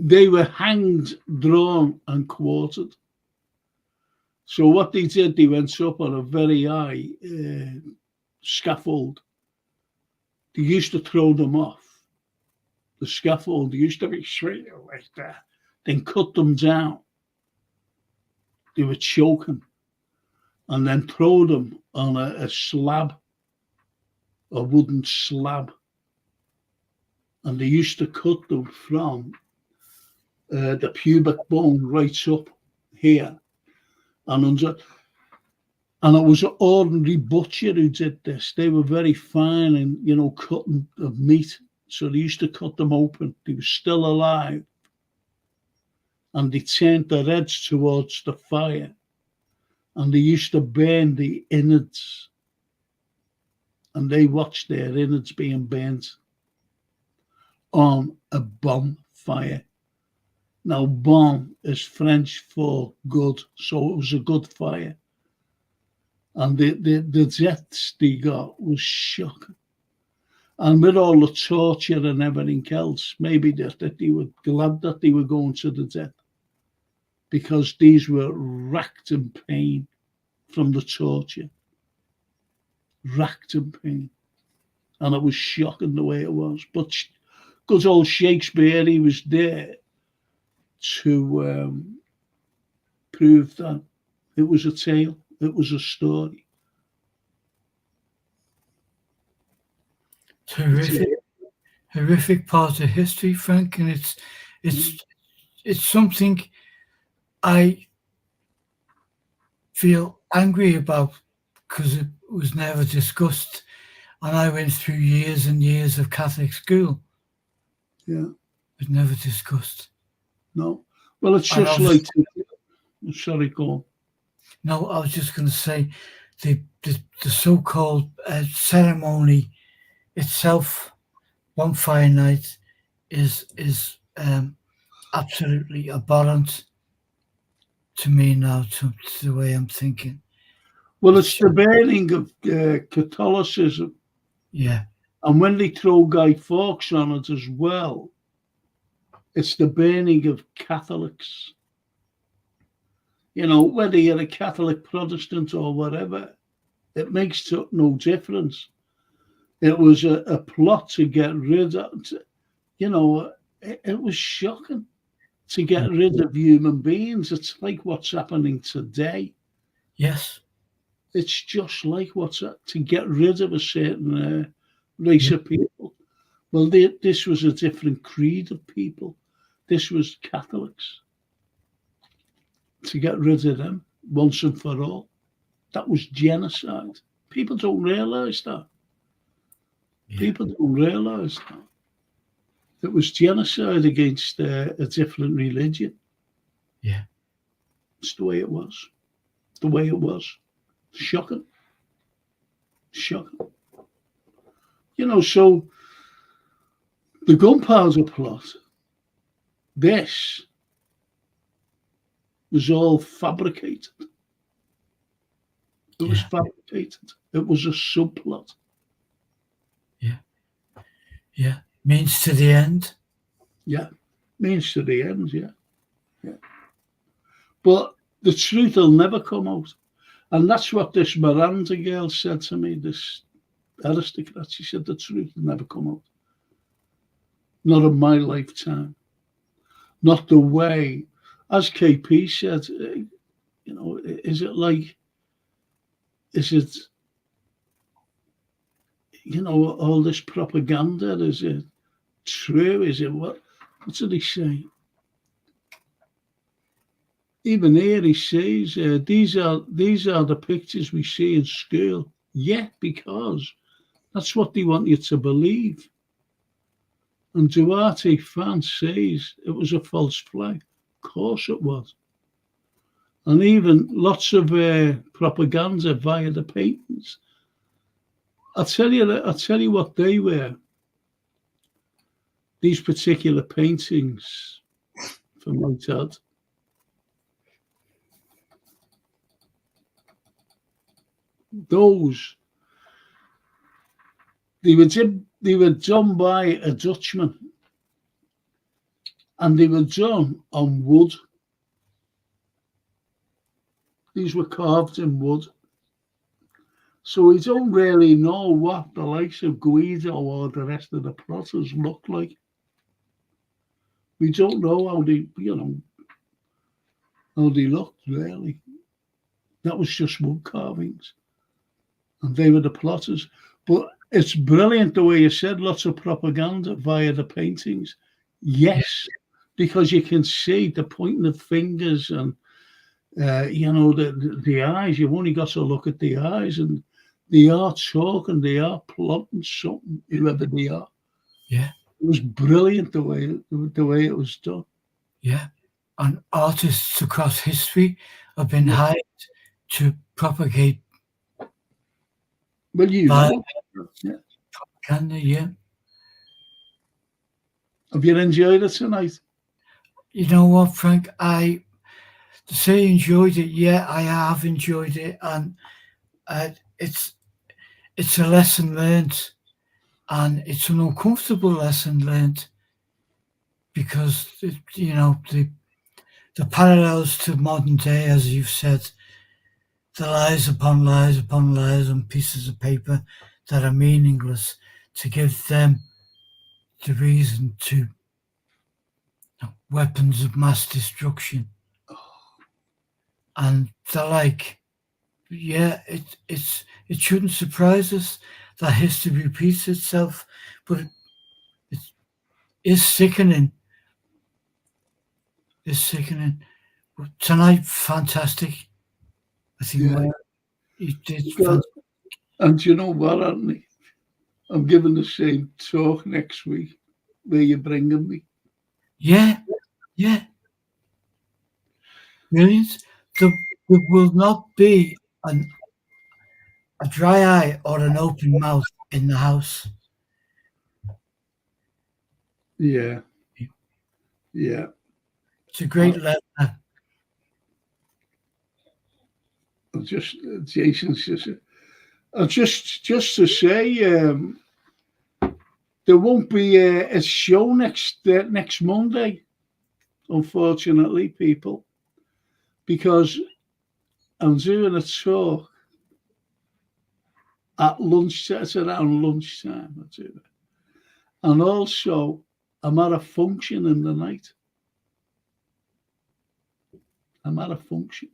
They were hanged, drawn, and quartered. So what they did, they went up on a very high scaffold. They used to throw them off. The scaffold used to be straight like that. Then cut them down. They were choking. And then throw them on a slab, a wooden slab. And they used to cut them from the pubic bone right up here and under. And it was an ordinary butcher who did this. They were very fine in, cutting of meat. So they used to cut them open. They were still alive. And they turned their heads towards the fire. And they used to burn the innards. And they watched their innards being burnt on a bonfire. Now, bon is French for good. So it was a good fire. And the deaths they got was shocking. And with all the torture and everything else, maybe that they were glad that they were going to the death, because these were racked in pain from the torture, racked in pain. And it was shocking the way it was. But good old Shakespeare, he was there to prove that it was a tale, it was a story. Horrific part of history, Frank, and it's something I feel angry about because it was never discussed, and I went through years and years of Catholic school. Yeah, it was never discussed. No, well, it's just like. Sorry, go on. No, I was just going to say the so-called ceremony itself, bonfire night, is absolutely abhorrent to me now, to the way I'm thinking. Well, it's the burning of Catholicism. Yeah. And when they throw Guy Fawkes on it as well, it's the burning of Catholics. You know, whether you're a Catholic, Protestant, or whatever, it makes no difference. It was a plot to get rid of, you know, it was shocking to get rid of human beings. It's like what's happening today. Yes. It's just like to get rid of a certain race of people. Well, this was a different creed of people. This was Catholics. To get rid of them once and for all. That was genocide. People don't realise that. Yeah. People don't realise that. It was genocide against a different religion. Yeah. It's the way it was. The way it was. Shocking. Shocking. You know, so the gunpowder plot, this was all fabricated. It was fabricated. It was a subplot. Yeah. Yeah. Means to the end. Yeah. Means to the end, yeah. Yeah. But the truth will never come out. And that's what this Miranda girl said to me, this aristocrat. She said the truth will never come out. Not in my lifetime. Not the way. As KP said, you know, is it, you know, all this propaganda? Is it true? Is it what did he say? Even here he says, these are the pictures we see in school. Yeah, because that's what they want you to believe. And Duarte fan says it was a false flag. Of course it was. And even lots of propaganda via the paintings. I'll tell you what they were. These particular paintings from my dad. Those, they were done by a Dutchman. And they were done on wood. These were carved in wood. So we don't really know what the likes of Guido or the rest of the plotters look like. We don't know how they looked, really. That was just wood carvings. And they were the plotters. But it's brilliant the way you said, lots of propaganda via the paintings. Yes, because you can see the pointing of fingers and, you know, the eyes. You've only got to look at the eyes, and they are talking, they are plotting something, whoever they are. Yeah. It was brilliant the way it was done. Yeah. And artists across history have been hired to propagate. Well, you know. Propaganda, yeah. Have you enjoyed it tonight? You know what, Frank? To say enjoyed it, yeah, I have enjoyed it, and it's a lesson learned, And it's an uncomfortable lesson learned because, the parallels to modern day, as you've said, the lies upon lies upon lies on pieces of paper that are meaningless, to give them the reason to weapons of mass destruction. And they're like, yeah, it shouldn't surprise us that history repeats itself, but it is sickening. It's sickening. But tonight, fantastic. I think you did. And you know what, Anthony? I'm giving the same talk next week where you're bringing me. Yeah. Brilliant. There will not be a dry eye or an open mouth in the house. Yeah. It's a great letter. Jason says, just to say, there won't be a show next Monday, unfortunately, people, because I'm doing a talk at lunchtime. It's around lunchtime. I do it, and also I'm at a function in the night. I'm at a function.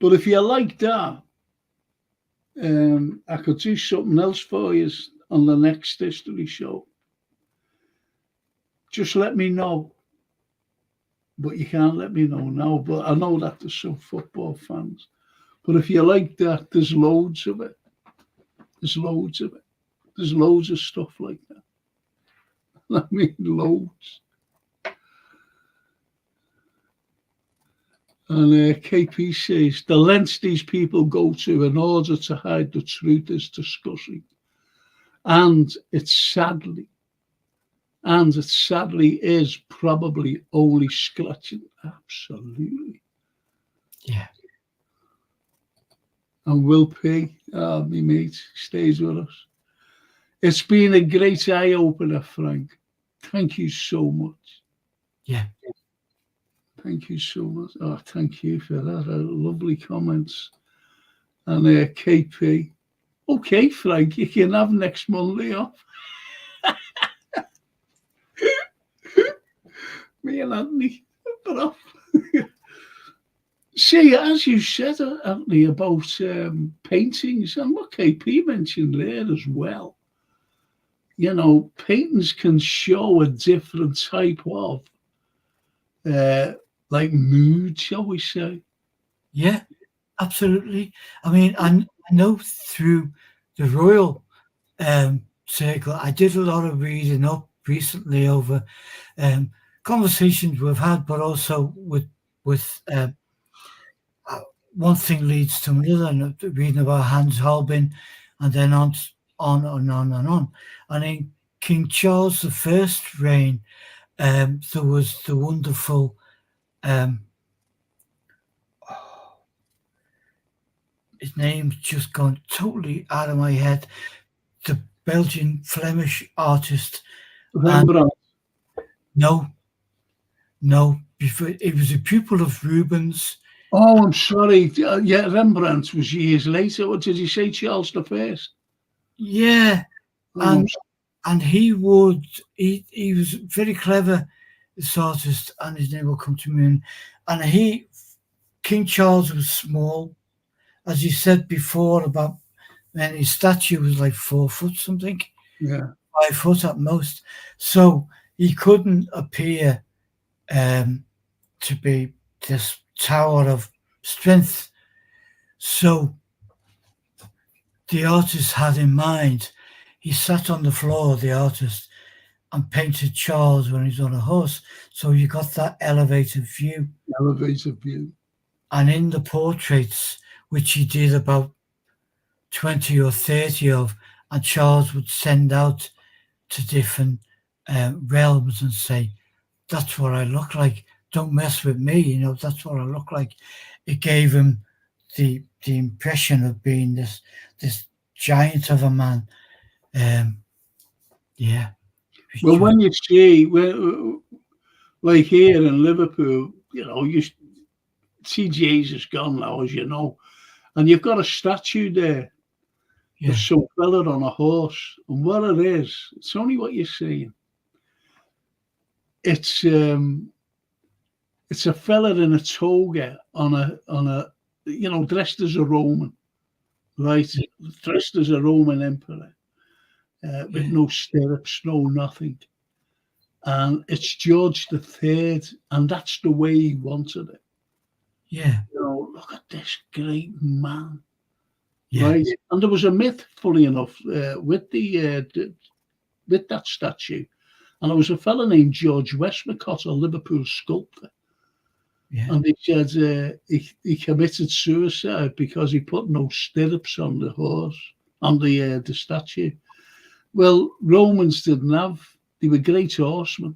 But if you like that, I could do something else for you on the next history show. Just let me know. But you can't let me know now. But I know that there's some football fans. But if you like that, there's loads of it. There's loads of it. There's loads of stuff like that. I mean, loads. And KP says, the lengths these people go to in order to hide the truth is disgusting. And it sadly is probably only scratching. Absolutely. Yeah. And Will P, my mate, stays with us. It's been a great eye-opener, Frank. Thank you so much. Yeah. Thank you so much. Oh, thank you for that. Lovely comments. And KP. Okay, Frank, you can have next Monday off. Me and Anthony, but off. See, as you said, Anthony, about paintings, and what KP mentioned there as well, paintings can show a different type of like mood, shall we say? Yeah, absolutely. I mean, I know through the Royal Circle, I did a lot of reading up recently over conversations we've had, but also with one thing leads to another, and reading about Hans Holbein, and then on and on and on. And in King Charles I's reign, there was the wonderful his name's just gone totally out of my head. The Belgian Flemish artist. Rembrandt. No. Before, it was a pupil of Rubens. Oh, I'm sorry. Yeah, Rembrandt was years later. What did you say, Charles I? Yeah. And he was very clever, this artist, and his name will come to me. And King Charles was small. As you said before about, man, his statue was like 4 foot something. Yeah. 5 foot at most. So he couldn't appear to be this tower of strength. So the artist had in mind, he sat on the floor, the artist, and painted Charles when he's on a horse. So you got that elevated view. And in the portraits, which he did about 20 or 30 of, and Charles would send out to different realms and say, that's what I look like. Don't mess with me. That's what I look like. It gave him the impression of being this giant of a man. Yeah. Well, when you see, like here in Liverpool, you see Jesus gone now, as you know, and you've got a statue there of some fella on a horse, and what it is, it's only what you're seeing. It's a fella in a toga on a dressed as a Roman, right? Dressed as a Roman emperor, with no stirrups, no nothing. And it's George III, and that's the way he wanted it. Yeah. Look at this great man. Yeah. Right? And there was a myth, funny enough, with that statue. And there was a fellow named George Westmacott, a Liverpool sculptor. Yeah. And he said he committed suicide because he put no stirrups on the horse, on the statue. Well, Romans didn't have, they were great horsemen.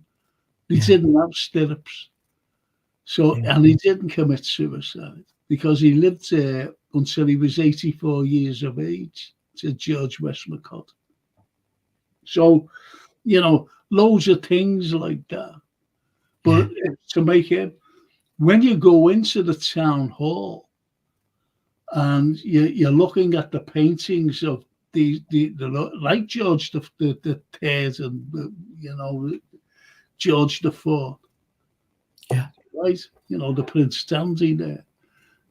They didn't have stirrups. So, and he didn't commit suicide because he lived there until he was 84 years of age, said George Westmacott. So, loads of things like that. But to make it, when you go into the town hall and you're looking at the paintings of the like George the Third and George the Fourth, right? The Prince standing there,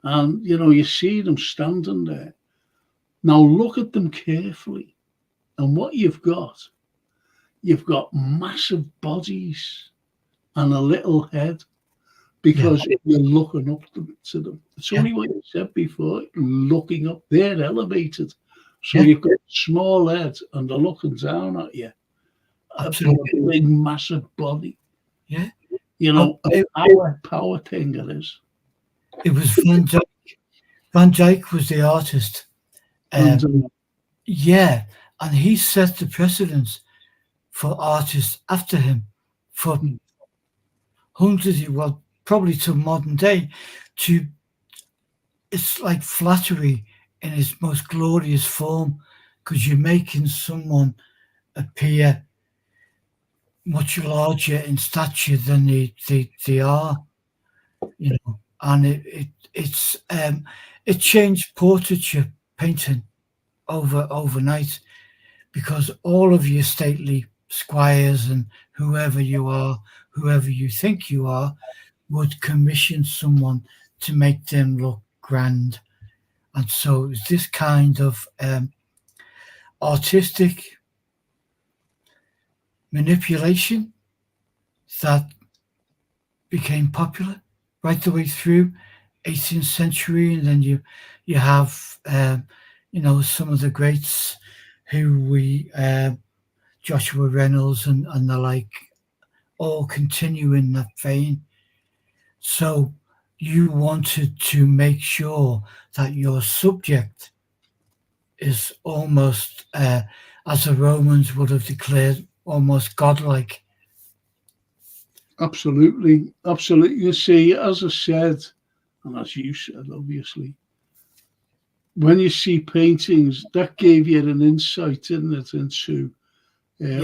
and you see them standing there. Now look at them carefully, and what you've got massive bodies and a little head. Because you're looking up to them. It's only what you said before, looking up. They're elevated. So you've got a small head and they're looking down at you. Absolutely. A big, massive body. Yeah. A power thing it is. It was Van Dyck. Van Dyck was the artist. And he set the precedence for artists after him for hundreds of, probably to modern day, it's like flattery in its most glorious form, because you're making someone appear much larger in stature than they are, and it changed portraiture painting overnight, because all of your stately squires and whoever you think you are would commission someone to make them look grand. And so it's this kind of artistic manipulation that became popular right the way through 18th century. And then you have some of the greats who Joshua Reynolds and the like, all continue in that vein. So you wanted to make sure that your subject is almost, as the Romans would have declared, almost godlike. Absolutely. You see, as I said, and as you said, obviously, when you see paintings, that gave you an insight, didn't it, into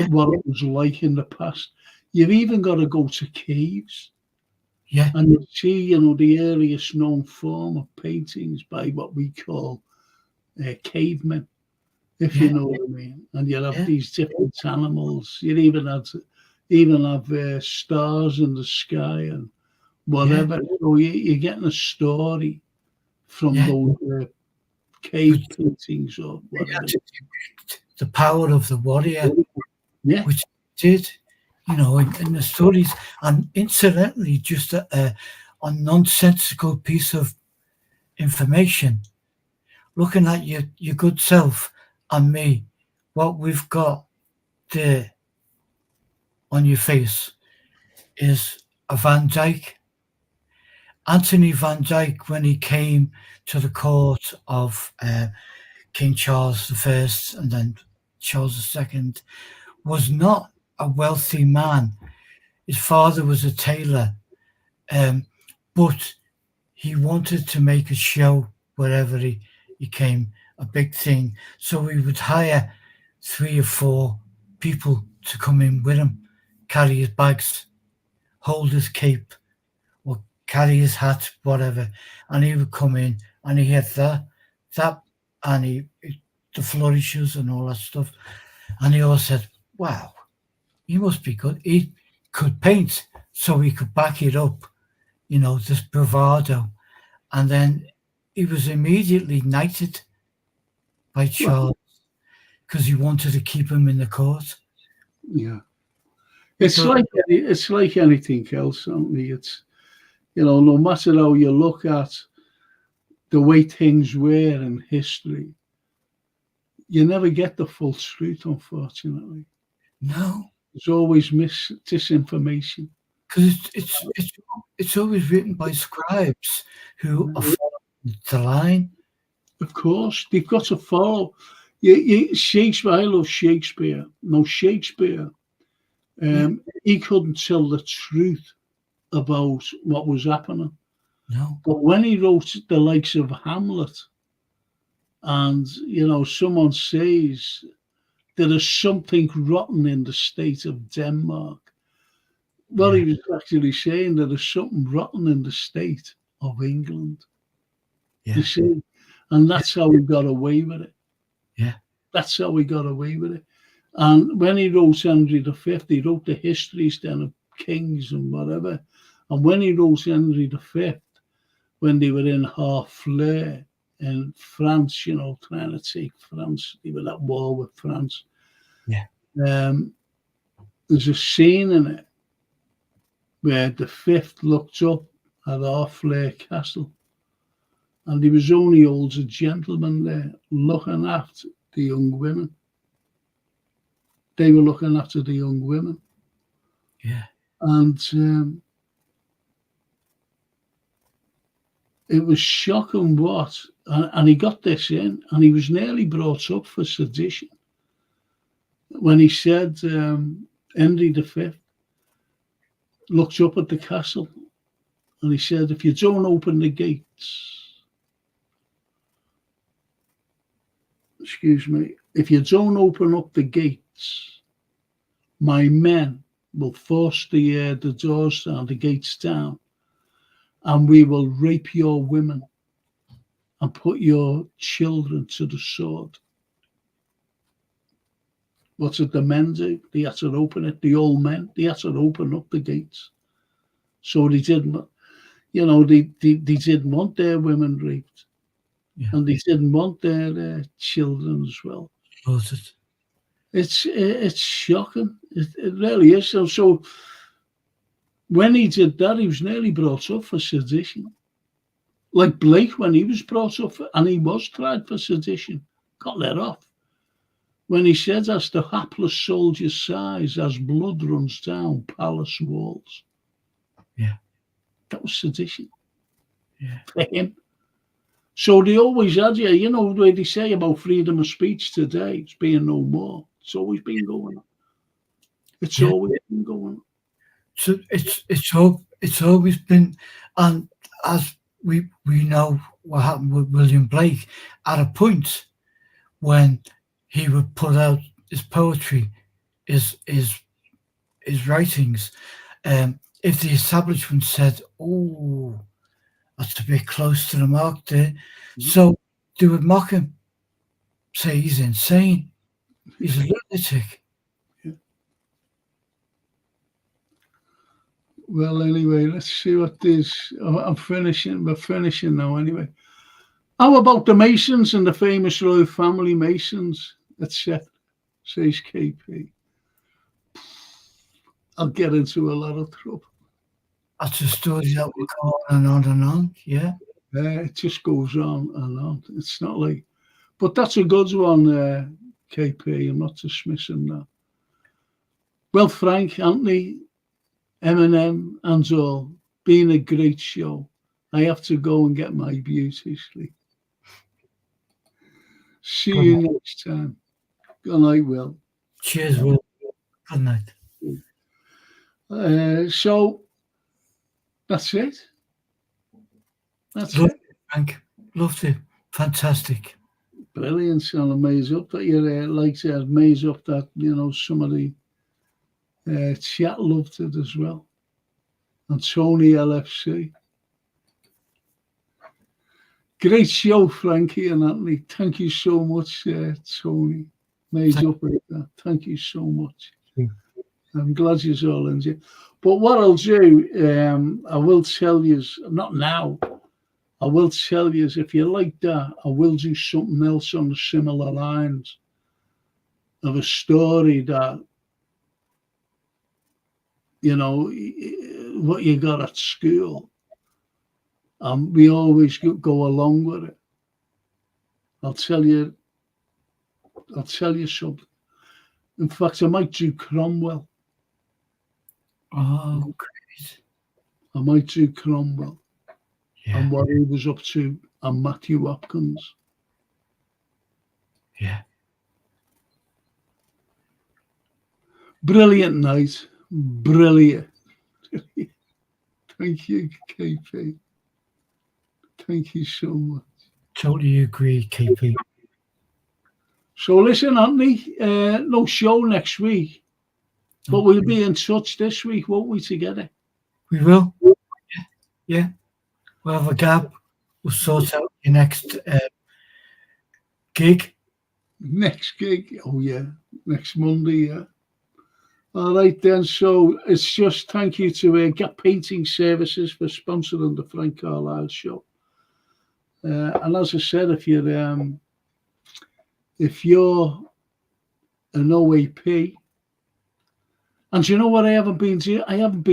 what it was like in the past. You've even got to go to caves. Yeah. And you see, the earliest known form of paintings by what we call cavemen, if you know what I mean. And you have these different animals. You even have stars in the sky and whatever. So you're getting a story from those cave paintings or whatever. The power of the warrior, which did. In the stories, and incidentally, just a nonsensical piece of information, looking at your good self and me, what we've got there on your face is a Van Dyck. Anthony Van Dyck, when he came to the court of King Charles I and then Charles II, was not a wealthy man. His father was a tailor, but he wanted to make a show wherever he came a big thing. So we would hire 3 or 4 people to come in with him, carry his bags, hold his cape, or carry his hat, whatever. And he would come in and he had that, and the flourishes and all that stuff. And he always said, wow, he must be good. He could paint, so he could back it up, this bravado. And then he was immediately knighted by Charles because he wanted to keep him in the court. Yeah. It's like anything else, certainly. It's, no matter how you look at the way things were in history, you never get the full truth, unfortunately. No. There's always disinformation. Because it's always written by scribes who are following the line. Of course, they've got to follow. Shakespeare, I love Shakespeare. No, Shakespeare, he couldn't tell the truth about what was happening. No. But when he wrote the likes of Hamlet, and, someone says there is something rotten in the state of Denmark, well, he was actually saying there is something rotten in the state of England. Yeah. You see? And that's how he got away with it. Yeah. That's how he got away with it. And when he wrote Henry V, he wrote the histories then of kings and whatever. And when he wrote Henry V, when they were in Harfleur in France, trying to take France, they were at war with France. Yeah. There's a scene in it where the fifth looked up at Harfleur Castle, and he was only old a gentleman there looking after the young women. They were looking after the young women. Yeah. And it was shocking and he got this in, and he was nearly brought up for sedition when he said Henry V looked up at the castle and he said, if you don't open the gates, if you don't open up the gates, my men will force the doors down, the gates down, and we will rape your women and put your children to the sword. What did the men do? They had to open it. The old men, they had to open up the gates. So they didn't, they didn't want their women raped. Yeah. And they didn't want their children as well. It's shocking. It really is. So when he did that, he was nearly brought up for sedition. Like Blake, when he was brought up and he was tried for sedition, got let off. When he said, as the hapless soldier sighs, as blood runs down palace walls. Yeah. That was sedition. Yeah. For him. So they always had you, the way they say about freedom of speech today, it's being no more. It's always been going on. It's always been going on. So it's always been, and as we know what happened with William Blake, at a point when he would put out his poetry, his writings, if the establishment said, oh, that's a bit close to the mark there, so they would mock him, say he's insane, he's a lunatic. Well, anyway, let's see what this. I'm finishing. We're finishing now, anyway. How about the Masons and the famous royal family Masons, etc.? Says KP. I'll get into a lot of trouble. That's a story that will go on and on and on. Yeah. It just goes on and on. It's not like, but that's a good one, KP. I'm not dismissing that. Well, Frank, Anthony, Eminem and all, been a great show. I have to go and get my beauty sleep. See you next time. Good night, Will. Cheers, Will. Good night. So that's it. That's Loved it. Frank. Loved it. Fantastic. Brilliant, and amazed up that you're like to amazed up that some of the chat loved it as well. And Tony LFC. Great show, Frankie and Anthony. Thank you so much, Tony. Amazed up with that. Thank you so much. I'm glad you're all enjoying. But what I'll do, I will tell you, not now, I will tell you, if you like that, I will do something else on the similar lines of a story that, what you got at school. We always go along with it. I'll tell you something. In fact, I might do Cromwell. Oh, great. I might do Cromwell. Yeah. And what he was up to, and Matthew Hopkins. Yeah. Brilliant night. Brilliant. Thank you, KP. Thank you so much. Totally agree, KP. So listen, Anthony, no show next week, but we'll be in touch this week, won't we, together? We will. Yeah. We'll have a gap. We'll sort out your next gig. Next gig? Oh, yeah. Next Monday, yeah. All right, then. So it's just thank you to Gap Painting Services for sponsoring the Frank Carlyle Show. And as I said, if you're an OAP, and you know what I haven't been doing? I've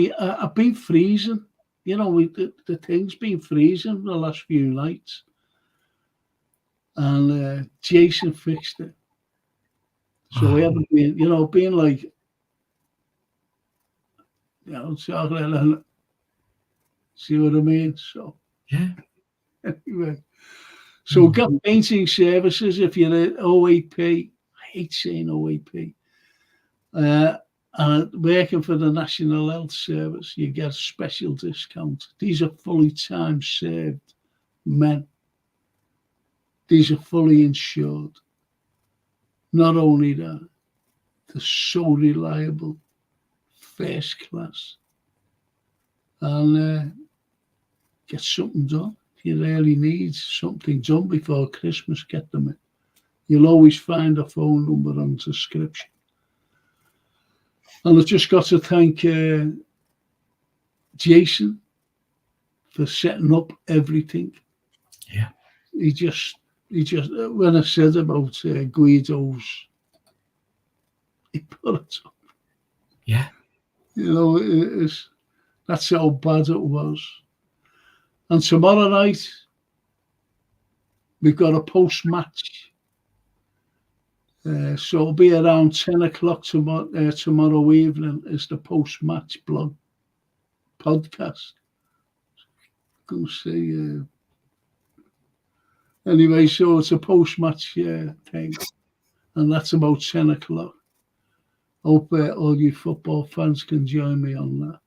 been freezing. The thing's been freezing the last few nights. And Jason fixed it. So I haven't been, being like, see what I mean? So, yeah. Anyway, so Gap Painting Services, if you're an OAP, I hate saying OAP, and working for the National Health Service, you get a special discount. These are fully time served men. These are fully insured. Not only that, they're so reliable, first class, and get something done. If you really need something done before Christmas, get them in. You'll always find a phone number on the description. And I've just got to thank Jason for setting up everything. Yeah. He just when I said about Guido's, he put it up. Yeah. That's how bad it was. And tomorrow night, we've got a post-match. So it'll be around 10 o'clock tomorrow evening is the post-match blog podcast. Go see. Anyway, so it's a post-match thing. And that's about 10 o'clock. Hope all you football fans can join me on that.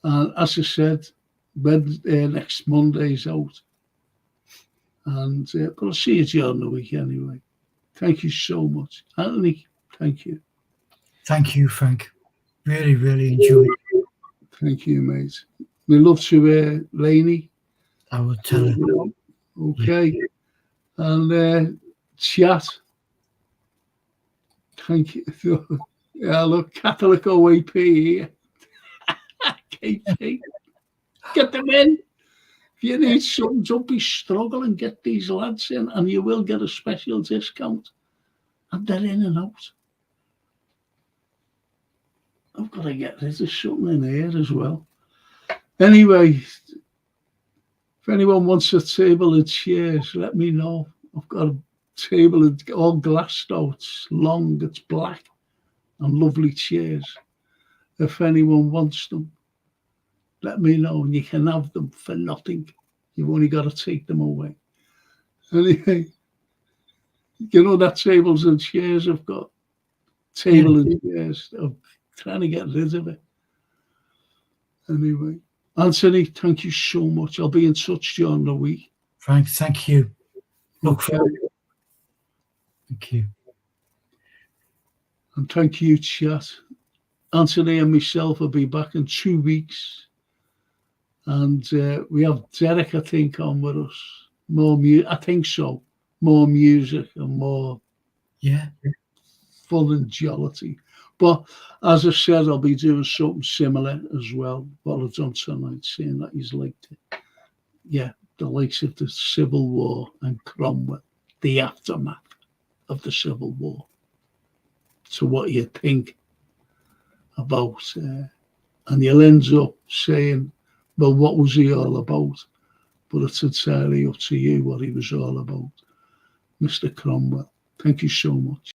And as I said, next Monday's out. And but I'll see you during the week anyway. Thank you so much. Anthony, thank you. Thank you, Frank. Really, really enjoyed it. Thank you, mate. We love to Laney. I will tell her. Okay. And chat. Thank you. Yeah, look, Catholic OAP here. KP. Get them in. If you need something, don't be struggling. Get these lads in, and you will get a special discount. And they're in and out. I've got to get rid of something in here as well. Anyway, if anyone wants a table and chairs, let me know. I've got a table all glassed out. It's long, it's black, and lovely chairs. If anyone wants them, let me know, and you can have them for nothing. You've only got to take them away. Anyway, that tables and chairs I've got. Table and chairs. I'm trying to get rid of it. Anyway, Anthony, thank you so much. I'll be in touch during the week. Frank, thank you. Look forward Thank you. And thank you, chat. Anthony and myself will be back in 2 weeks. And we have Derek, I think, on with us. More I think so. More music and more fun and jollity. But as I said, I'll be doing something similar as well. What I've done tonight, saying that he's liked it. Yeah, the likes of the Civil War and Cromwell, the aftermath of the Civil War. So what you think about, and you'll end up saying, well, what was he all about? But it's entirely up to you what he was all about. Mr. Cromwell, thank you so much.